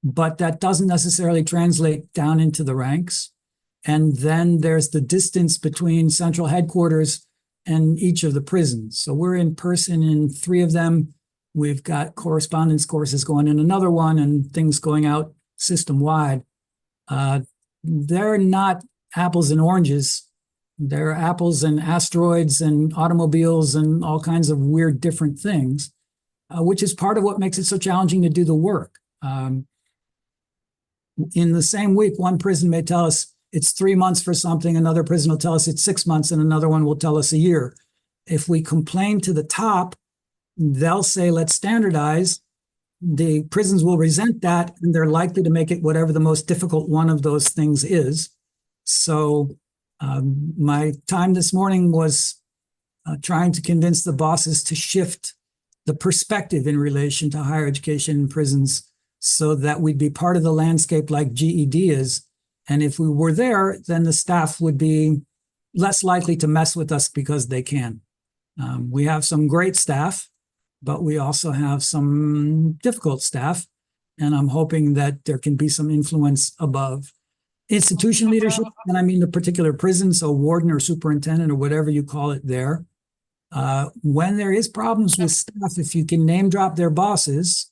but that doesn't necessarily translate down into the ranks. And then there's the distance between central headquarters and each of the prisons. So we're in person in 3 of them. We've got correspondence courses going in another one and things going out system-wide. They're not apples and oranges. They're apples and asteroids and automobiles and all kinds of weird different things, which is part of what makes it so challenging to do the work. In the same week, one prison may tell us it's 3 months for something, another prison will tell us it's 6 months, and another one will tell us a year. If we complain to the top, they'll say, let's standardize. The prisons will resent that, and they're likely to make it whatever the most difficult one of those things is. So my time this morning was trying to convince the bosses to shift the perspective in relation to higher education in prisons so that we'd be part of the landscape like GED is. And if we were there, then the staff would be less likely to mess with us because they can. We have some great staff, but we also have some difficult staff. And I'm hoping that there can be some influence above. Institution leadership, and I mean the particular prison, so warden or superintendent or whatever you call it there. When there is problems with staff, if you can name drop their bosses,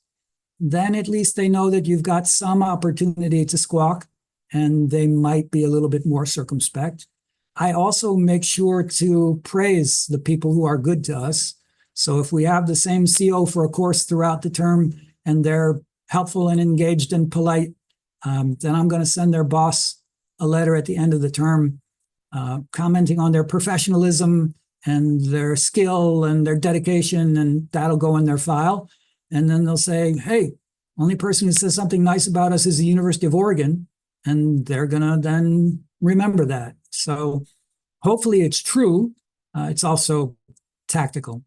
then at least they know that you've got some opportunity to squawk, and they might be a little bit more circumspect. I also make sure to praise the people who are good to us. So if we have the same CO for a course throughout the term and they're helpful and engaged and polite, then I'm going to send their boss a letter at the end of the term commenting on their professionalism and their skill and their dedication, and that'll go in their file. And then they'll say, hey, only person who says something nice about us is the University of Oregon, and they're going to then remember that. So hopefully it's true. It's also tactical.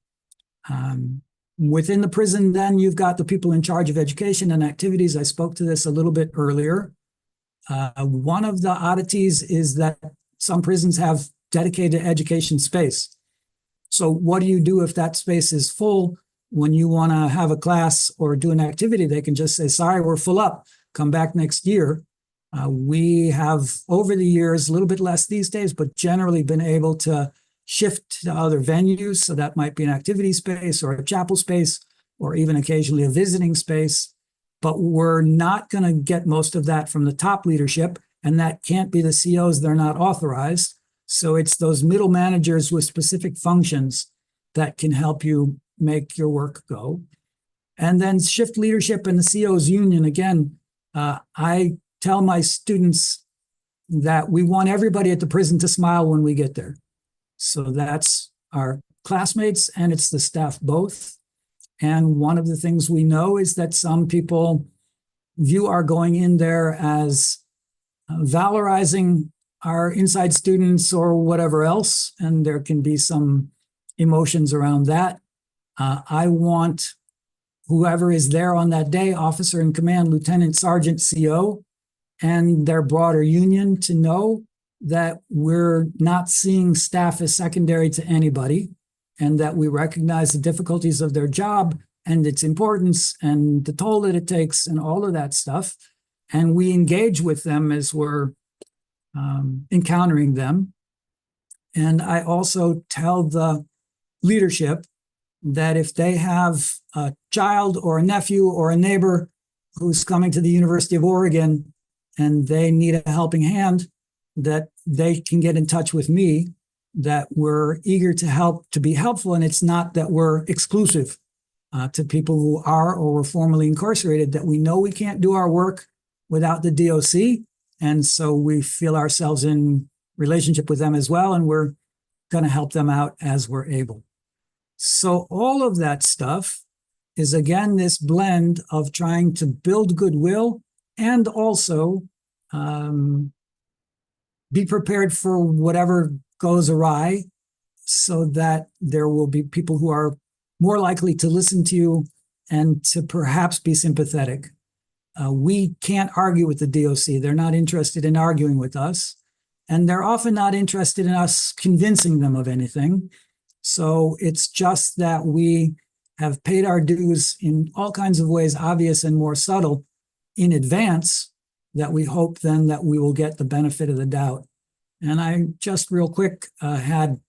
Within the prison, then you've got the people in charge of education and activities. I spoke to this a little bit earlier. One of the oddities is that some prisons have dedicated education space. So what do you do if that space is full? When you want to have a class or do an activity, they can just say, sorry, we're full up, come back next year. We have, over the years, a little bit less these days, but generally been able to shift to other venues. So that might be an activity space or a chapel space, or even occasionally a visiting space. But we're not going to get most of that from the top leadership, and that can't be the COs. They're not authorized. So it's those middle managers with specific functions that can help you make your work go. And then shift leadership and the CO's union. Again, I tell my students that we want everybody at the prison to smile when we get there. So that's our classmates and it's the staff both. And one of the things we know is that some people view our going in there as valorizing our inside students or whatever else, and there can be some emotions around that. I want whoever is there on that day, officer in command, lieutenant, sergeant, CO, and their broader union to know that we're not seeing staff as secondary to anybody, and that we recognize the difficulties of their job and its importance and the toll that it takes and all of that stuff. And we engage with them as we're encountering them. And I also tell the leadership that if they have a child or a nephew or a neighbor who's coming to the University of Oregon and they need a helping hand, that they can get in touch with me, that we're eager to help, to be helpful. And it's not that we're exclusive to people who are or were formerly incarcerated, that we know we can't do our work without the DOC. And so we feel ourselves in relationship with them as well. And we're going to help them out as we're able. So all of that stuff is, again, this blend of trying to build goodwill and also be prepared for whatever goes awry, so that there will be people who are more likely to listen to you and to perhaps be sympathetic. We can't argue with the DOC. They're not interested in arguing with us, and they're often not interested in us convincing them of anything. So it's just that we have paid our dues in all kinds of ways, obvious and more subtle, in advance that we hope then that we will get the benefit of the doubt. And I just real quick had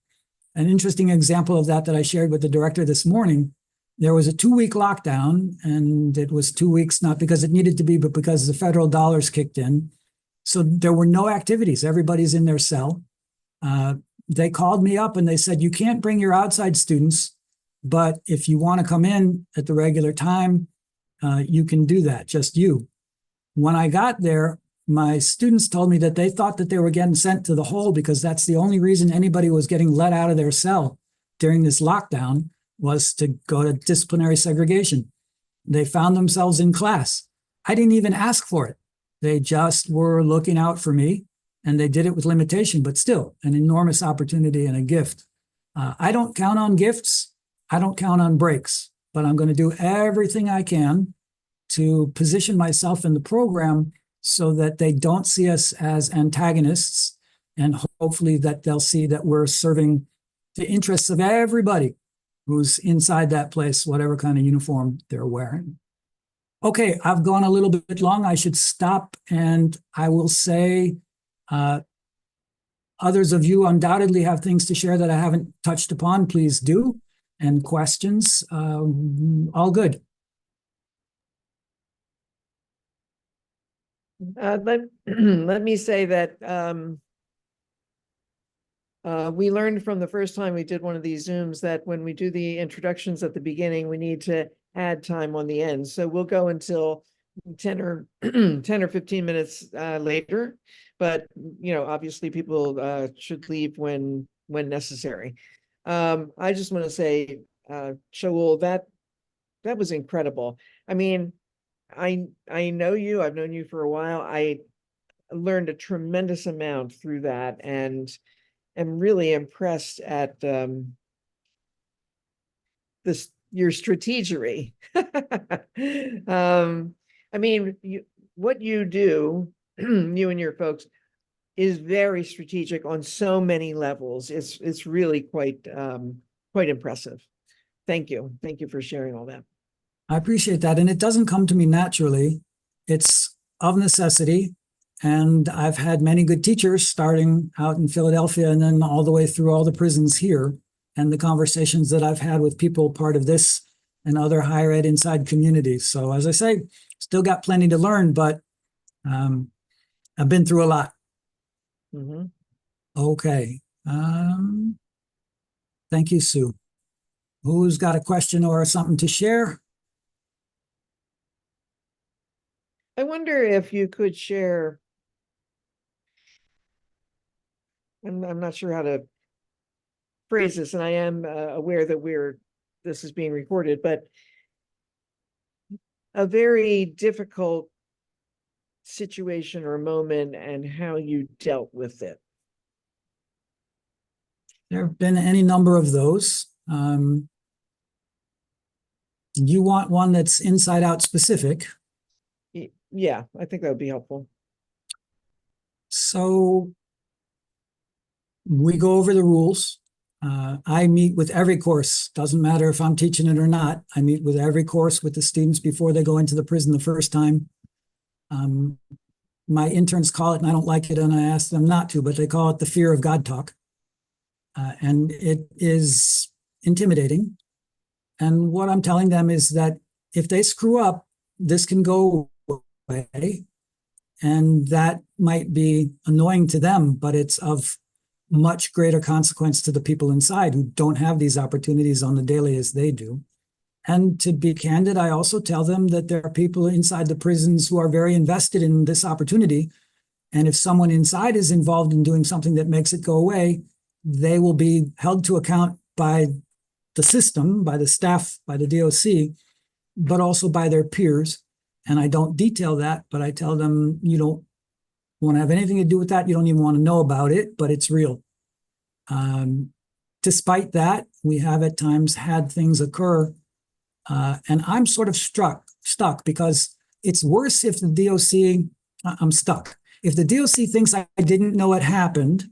an interesting example of that I shared with the director this morning. There was a 2-week lockdown, and it was 2 weeks, not because it needed to be, but because the federal dollars kicked in. So there were no activities. Everybody's in their cell. They called me up and they said, you can't bring your outside students, but if you want to come in at the regular time, you can do that, just you. When I got there, my students told me that they thought that they were getting sent to the hole because that's the only reason anybody was getting let out of their cell during this lockdown was to go to disciplinary segregation. They found themselves in class. I didn't even ask for it. They just were looking out for me, and they did it with limitation, but still an enormous opportunity and a gift. I don't count on gifts. I don't count on breaks, but I'm going to do everything I can to position myself in the program so that they don't see us as antagonists, and hopefully that they'll see that we're serving the interests of everybody who's inside that place, whatever kind of uniform they're wearing. Okay, I've gone a little bit long. I should stop, and I will say others of you undoubtedly have things to share that I haven't touched upon. Please do. And questions, all good. Let me say that we learned from the first time we did one of these Zooms that when we do the introductions at the beginning, we need to add time on the end. So we'll go until 10 or 10 or 15 minutes later. But, you know, obviously people should leave when necessary. I just want to say, Shaul, that was incredible. I mean, I know you, I've known you for a while. I learned a tremendous amount through that, and am really impressed at your strategery. I mean, what you do, you and your folks, is very strategic on so many levels. It's really quite impressive. Thank you for sharing all that. I appreciate that. And it doesn't come to me naturally. It's of necessity. And I've had many good teachers starting out in Philadelphia and then all the way through all the prisons here. And the conversations that I've had with people part of this and other higher ed inside communities. So as I say, still got plenty to learn, but I've been through a lot. Mm-hmm. Okay. Thank you, Sue. Who's got a question or something to share? I wonder if you could share, I'm not sure how to phrase this, and I am aware that this is being recorded, but a very difficult situation or moment and how you dealt with it. There have been any number of those. You want one that's inside out specific? Yeah, I think that would be helpful. So we go over the rules. I meet with every course, doesn't matter if I'm teaching it or not. I meet with every course with the students before they go into the prison the first time. My interns call it, and I don't like it, and I ask them not to, but they call it the fear of God talk. And it is intimidating. And what I'm telling them is that if they screw up, this can go away. And that might be annoying to them, but it's of much greater consequence to the people inside who don't have these opportunities on the daily as they do. And to be candid, I also tell them that there are people inside the prisons who are very invested in this opportunity. And if someone inside is involved in doing something that makes it go away, they will be held to account by the system, by the staff, by the DOC, but also by their peers. And I don't detail that, but I tell them, you don't want to have anything to do with that. You don't even want to know about it, but it's real. Despite that, we have at times had things occur. And I'm sort of stuck because it's worse if the DOC, I'm stuck. If the DOC thinks I didn't know it happened,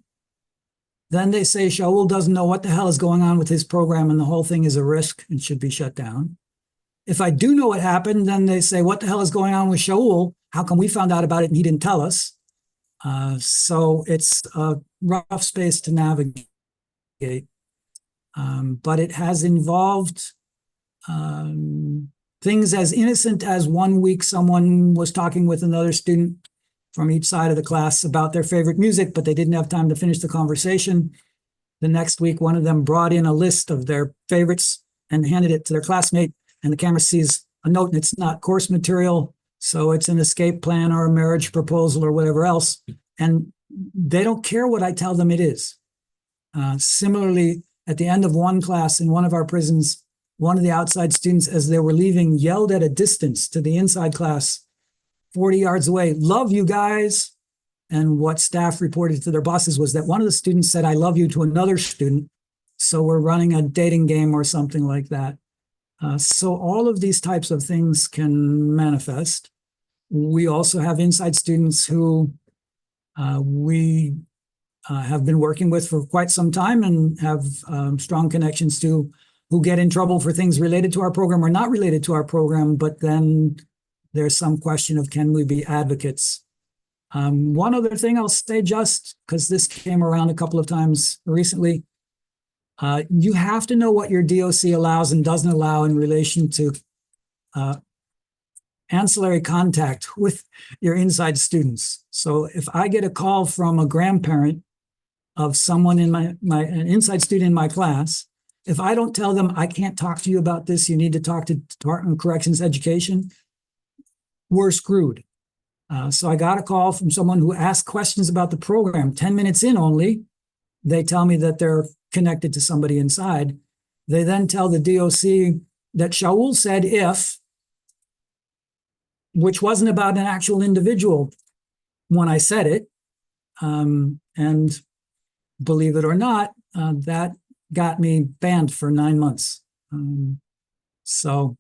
then they say Shaul doesn't know what the hell is going on with his program and the whole thing is a risk and should be shut down. If I do know what happened, then they say, what the hell is going on with Shaul? how come we found out about it and he didn't tell us? So it's a rough space to navigate. But it has involved things as innocent as one week someone was talking with another student from each side of the class about their favorite music, but they didn't have time to finish the conversation. The next week, one of them brought in a list of their favorites and handed it to their classmate, and the camera sees a note and it's not course material, so it's an escape plan or a marriage proposal or whatever else, and they don't care what I tell them it is. Similarly, at the end of one class in one of our prisons, one of the outside students, as they were leaving, yelled at a distance to the inside class, 40 yards away, "Love you guys." And what staff reported to their bosses was that one of the students said, "I love you" to another student. So we're running a dating game or something like that. So all of these types of things can manifest. We also have inside students who we have been working with for quite some time and have strong connections to, who get in trouble for things related to our program or not related to our program, but then there's some question of, can we be advocates? One other thing I'll say, just because this came around a couple of times recently, you have to know what your DOC allows and doesn't allow in relation to ancillary contact with your inside students. So if I get a call from a grandparent of someone in an inside student in my class, if I don't tell them, I can't talk to you about this, you need to talk to Department of Corrections Education, we're screwed. So I got a call from someone who asked questions about the program. 10 minutes in only, they tell me that they're connected to somebody inside. They then tell the DOC that Shaul said if, which wasn't about an actual individual when I said it. And believe it or not, that got me banned for 9 months. So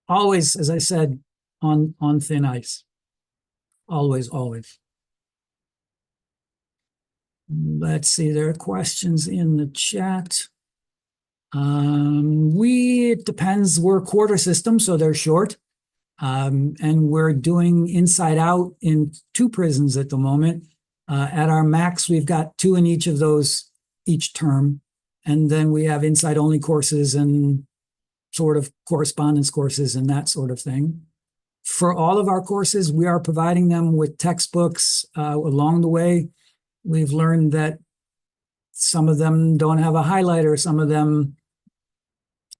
always, as I said, on thin ice. Always, always. Let's see, there are questions in the chat. It depends, we're quarter system, so they're short. And we're doing inside out in 2 prisons at the moment. At our max, we've got 2 in each of those each term. And then we have inside only courses and sort of correspondence courses and that sort of thing. For all of our courses, we are providing them with textbooks along the way. We've learned that some of them don't have a highlighter, some of them,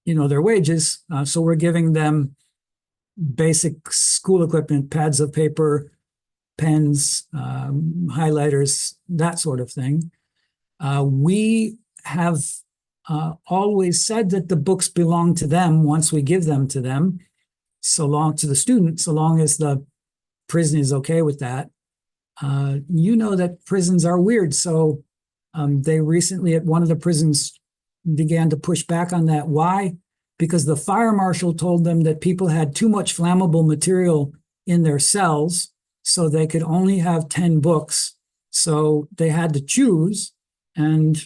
their wages. So we're giving them basic school equipment, pads of paper, pens, highlighters, that sort of thing. We have always said that the books belong to them once we give them to them, so long to the student, so long as the prison is okay with that. That prisons are weird, so they recently at one of the prisons began to push back on that. Why? Because the fire marshal told them that people had too much flammable material in their cells, so they could only have 10 books. So they had to choose, and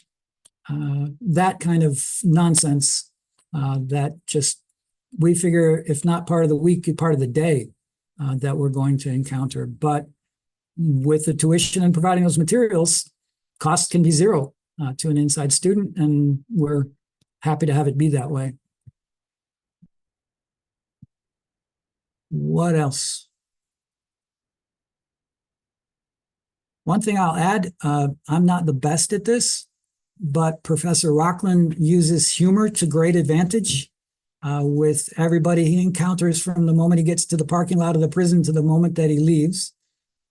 that kind of nonsense that just, we figure if not part of the week, part of the day that we're going to encounter. But with the tuition and providing those materials, cost can be zero to an inside student, and we're happy to have it be that way. What else? One thing I'll add, I'm not the best at this, but Professor Rockland uses humor to great advantage with everybody he encounters from the moment he gets to the parking lot of the prison to the moment that he leaves.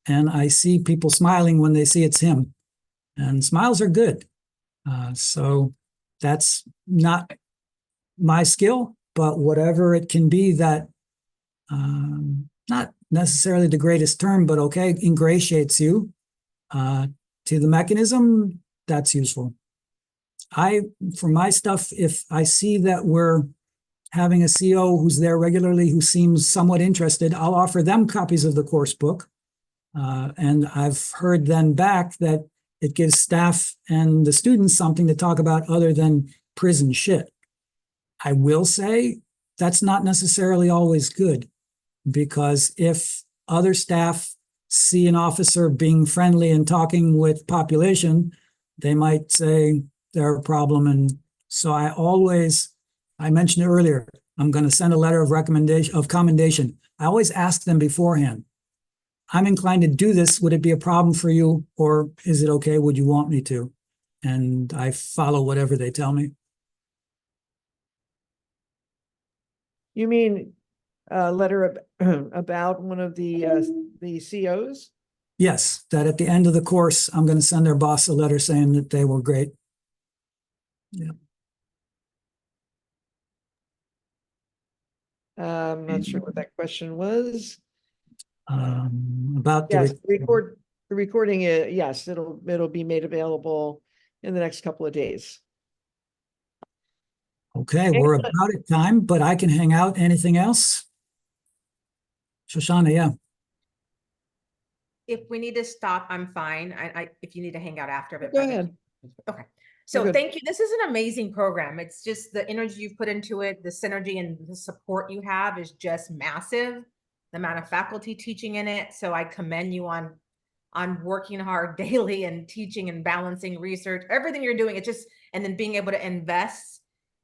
And I see people smiling when they see it's him. And smiles are good. So that's not my skill, but whatever it can be that, not necessarily the greatest term, but okay, ingratiates you to the mechanism, that's useful. For my stuff, if I see that we're having a CO who's there regularly, who seems somewhat interested, I'll offer them copies of the course book. And I've heard then back that it gives staff and the students something to talk about other than prison shit. I will say that's not necessarily always good, because if other staff see an officer being friendly and talking with population, they might say they're a problem. And so I mentioned it earlier, I'm going to send a letter of recommendation, of commendation. I always ask them beforehand, I'm inclined to do this. Would it be a problem for you? Or is it okay? Would you want me to? And I follow whatever they tell me. You mean a letter about one of the COs? Yes, that at the end of the course, I'm going to send their boss a letter saying that they were great. Yeah. I'm not sure what that question was. About Yes, the the recording, yes, it'll be made available in the next couple of days. Okay, we're about at time, but I can hang out. Anything else? Shoshana, yeah. If we need to stop, I'm fine. If you need to hang out after, but Go ahead. okay. So good. thank you. This is an amazing program. It's just the energy you've put into it, the synergy and the support you have is just massive. The amount of faculty teaching in it. So I commend you on working hard daily and teaching and balancing research, everything you're doing. It's just, and then being able to invest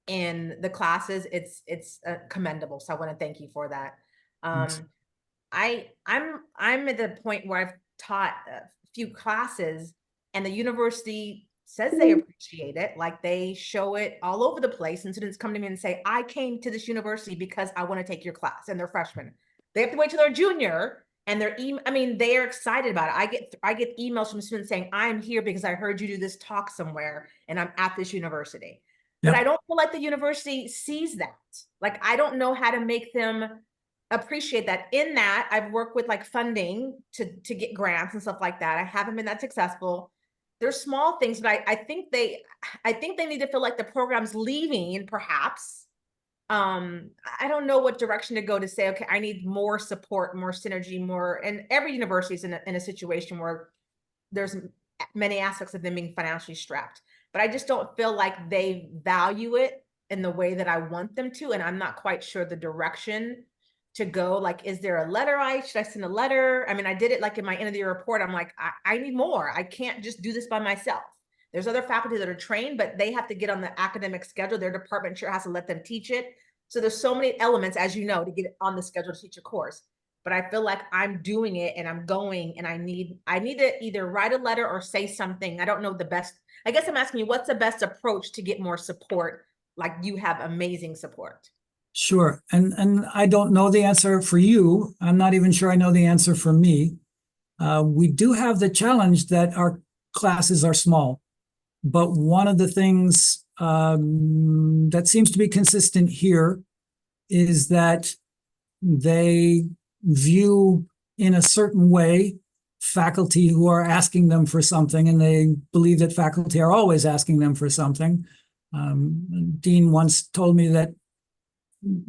in the classes, it's commendable. So I want to thank you for that. I'm at the point where I've taught a few classes and the university says they appreciate it. Like they show it all over the place. And students come to me and say, I came to this university because I want to take your class, and they're freshmen. They have to wait till they're junior and they are excited about it. I get emails from students saying, I'm here because I heard you do this talk somewhere and I'm at this university. But I don't feel like the university sees that. Like, I don't know how to make them appreciate that. In that, I've worked with like funding to get grants and stuff like that. I haven't been that successful. There's small things, but I think they need to feel like the program's leaving, perhaps. I don't know what direction to go to say, okay, I need more support, more synergy, more, and every university is in a situation where there's many aspects of them being financially strapped, but I just don't feel like they value it in the way that I want them to. And I'm not quite sure the direction to go. Like, is there a letter? Should I send a letter? I mean, I did it like in my end of the year report. I'm like, I need more. I can't just do this by myself. There's other faculty that are trained, but they have to get on the academic schedule. Their department chair has to let them teach it. So there's so many elements, as you know, to get on the schedule to teach a course. But I feel like I'm doing it and I'm going, and I need to either write a letter or say something. I don't know the best. I guess I'm asking you, what's the best approach to get more support? Like, you have amazing support. Sure. And I don't know the answer for you. I'm not even sure I know the answer for me. We do have the challenge that our classes are small. But one of the things that seems to be consistent here is that they view in a certain way faculty who are asking them for something, and they believe that faculty are always asking them for something. Dean once told me that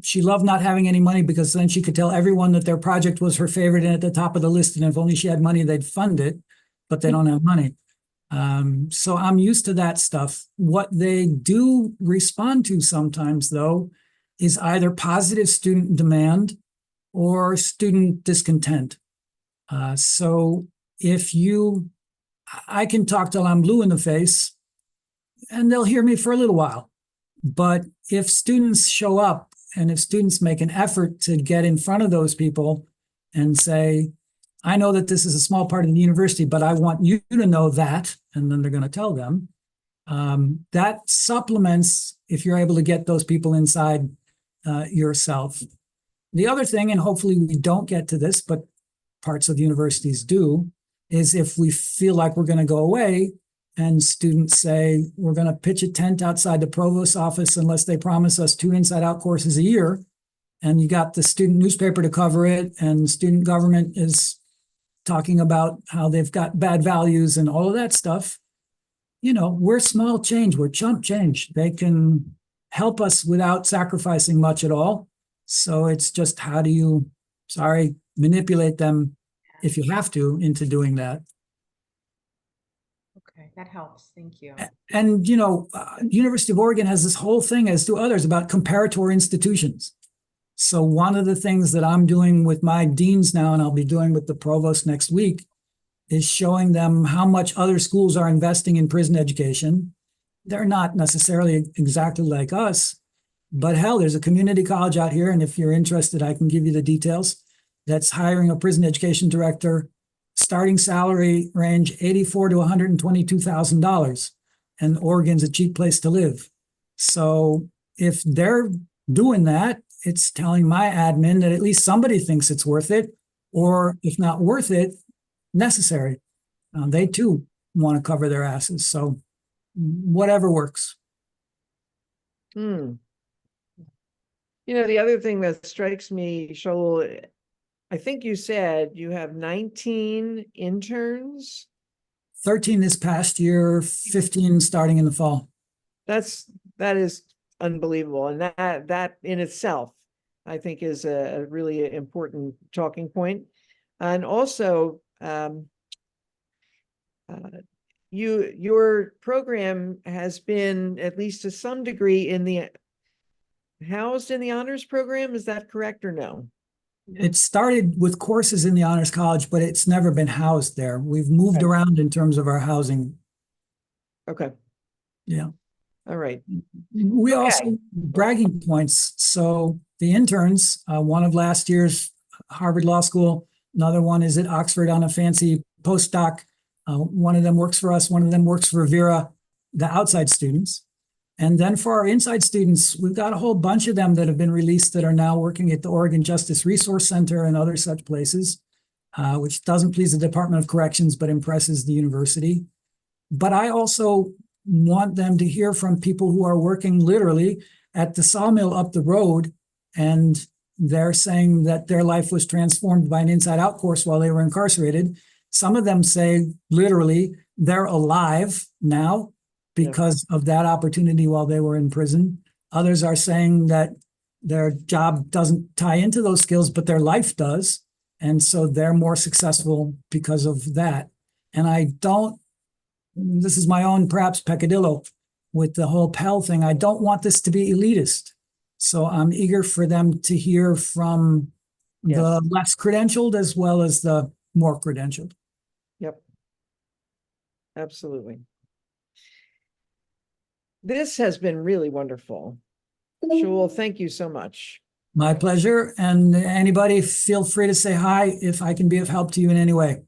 she loved not having any money because then she could tell everyone that their project was her favorite and at the top of the list, and if only she had money, they'd fund it, but they don't have money. So I'm used to that stuff. What they do respond to sometimes, though, is either positive student demand or student discontent. So I can talk till I'm blue in the face and they'll hear me for a little while. But if students show up and if students make an effort to get in front of those people and say, I know that this is a small part of the university, but I want you to know that, and then they're going to tell them, that supplements if you're able to get those people inside yourself. The other thing, and hopefully we don't get to this, but parts of universities do, is if we feel like we're going to go away and students say, we're going to pitch a tent outside the provost's office unless they promise us 2 inside-out courses a year, and you got the student newspaper to cover it, and student government is talking about how they've got bad values and all of that stuff. You know, we're small change, we're chump change. They can help us without sacrificing much at all. So it's just, how do you, manipulate them, if you have to, into doing that. Okay, that helps. Thank you. And, University of Oregon has this whole thing, as do others, about comparator institutions. So one of the things that I'm doing with my deans now, and I'll be doing with the provost next week, is showing them how much other schools are investing in prison education. They're not necessarily exactly like us, but hell, there's a community college out here, and if you're interested, I can give you the details, that's hiring a prison education director, starting salary range $84,000 to $122,000, and Oregon's a cheap place to live. So if they're doing that, it's telling my admin that at least somebody thinks it's worth it, or if not worth it, necessary. They too want to cover their asses. So whatever works. Hmm. You know, the other thing that strikes me, Shaul, I think you said you have 19 interns. 13 this past year, 15 starting in the fall. That is unbelievable. And that in itself, I think, is a really important talking point. And also, your program has been, at least to some degree, housed in the honors program. Is that correct or no? It started with courses in the Honors College, but it's never been housed there. We've moved Okay. around in terms of our housing. Okay. Yeah. All right. We Okay. also, bragging points. So the interns, one of last year's Harvard Law School, another one is at Oxford on a fancy postdoc. One of them works for us, one of them works for Vera, the outside students. And then for our inside students, we've got a whole bunch of them that have been released that are now working at the Oregon Justice Resource Center and other such places, which doesn't please the Department of Corrections, but impresses the university. But I also want them to hear from people who are working literally at the sawmill up the road, and they're saying that their life was transformed by an inside out course while they were incarcerated. Some of them say literally they're alive now because of that opportunity while they were in prison. Others are saying that their job doesn't tie into those skills, but their life does. And so they're more successful because of that. And this is my own perhaps peccadillo with the whole Pell thing. I don't want this to be elitist. So I'm eager for them to hear from the less credentialed as well as the more credentialed. Yep. Absolutely. This has been really wonderful. Shaul, thank you so much. My pleasure. And anybody feel free to say hi if I can be of help to you in any way.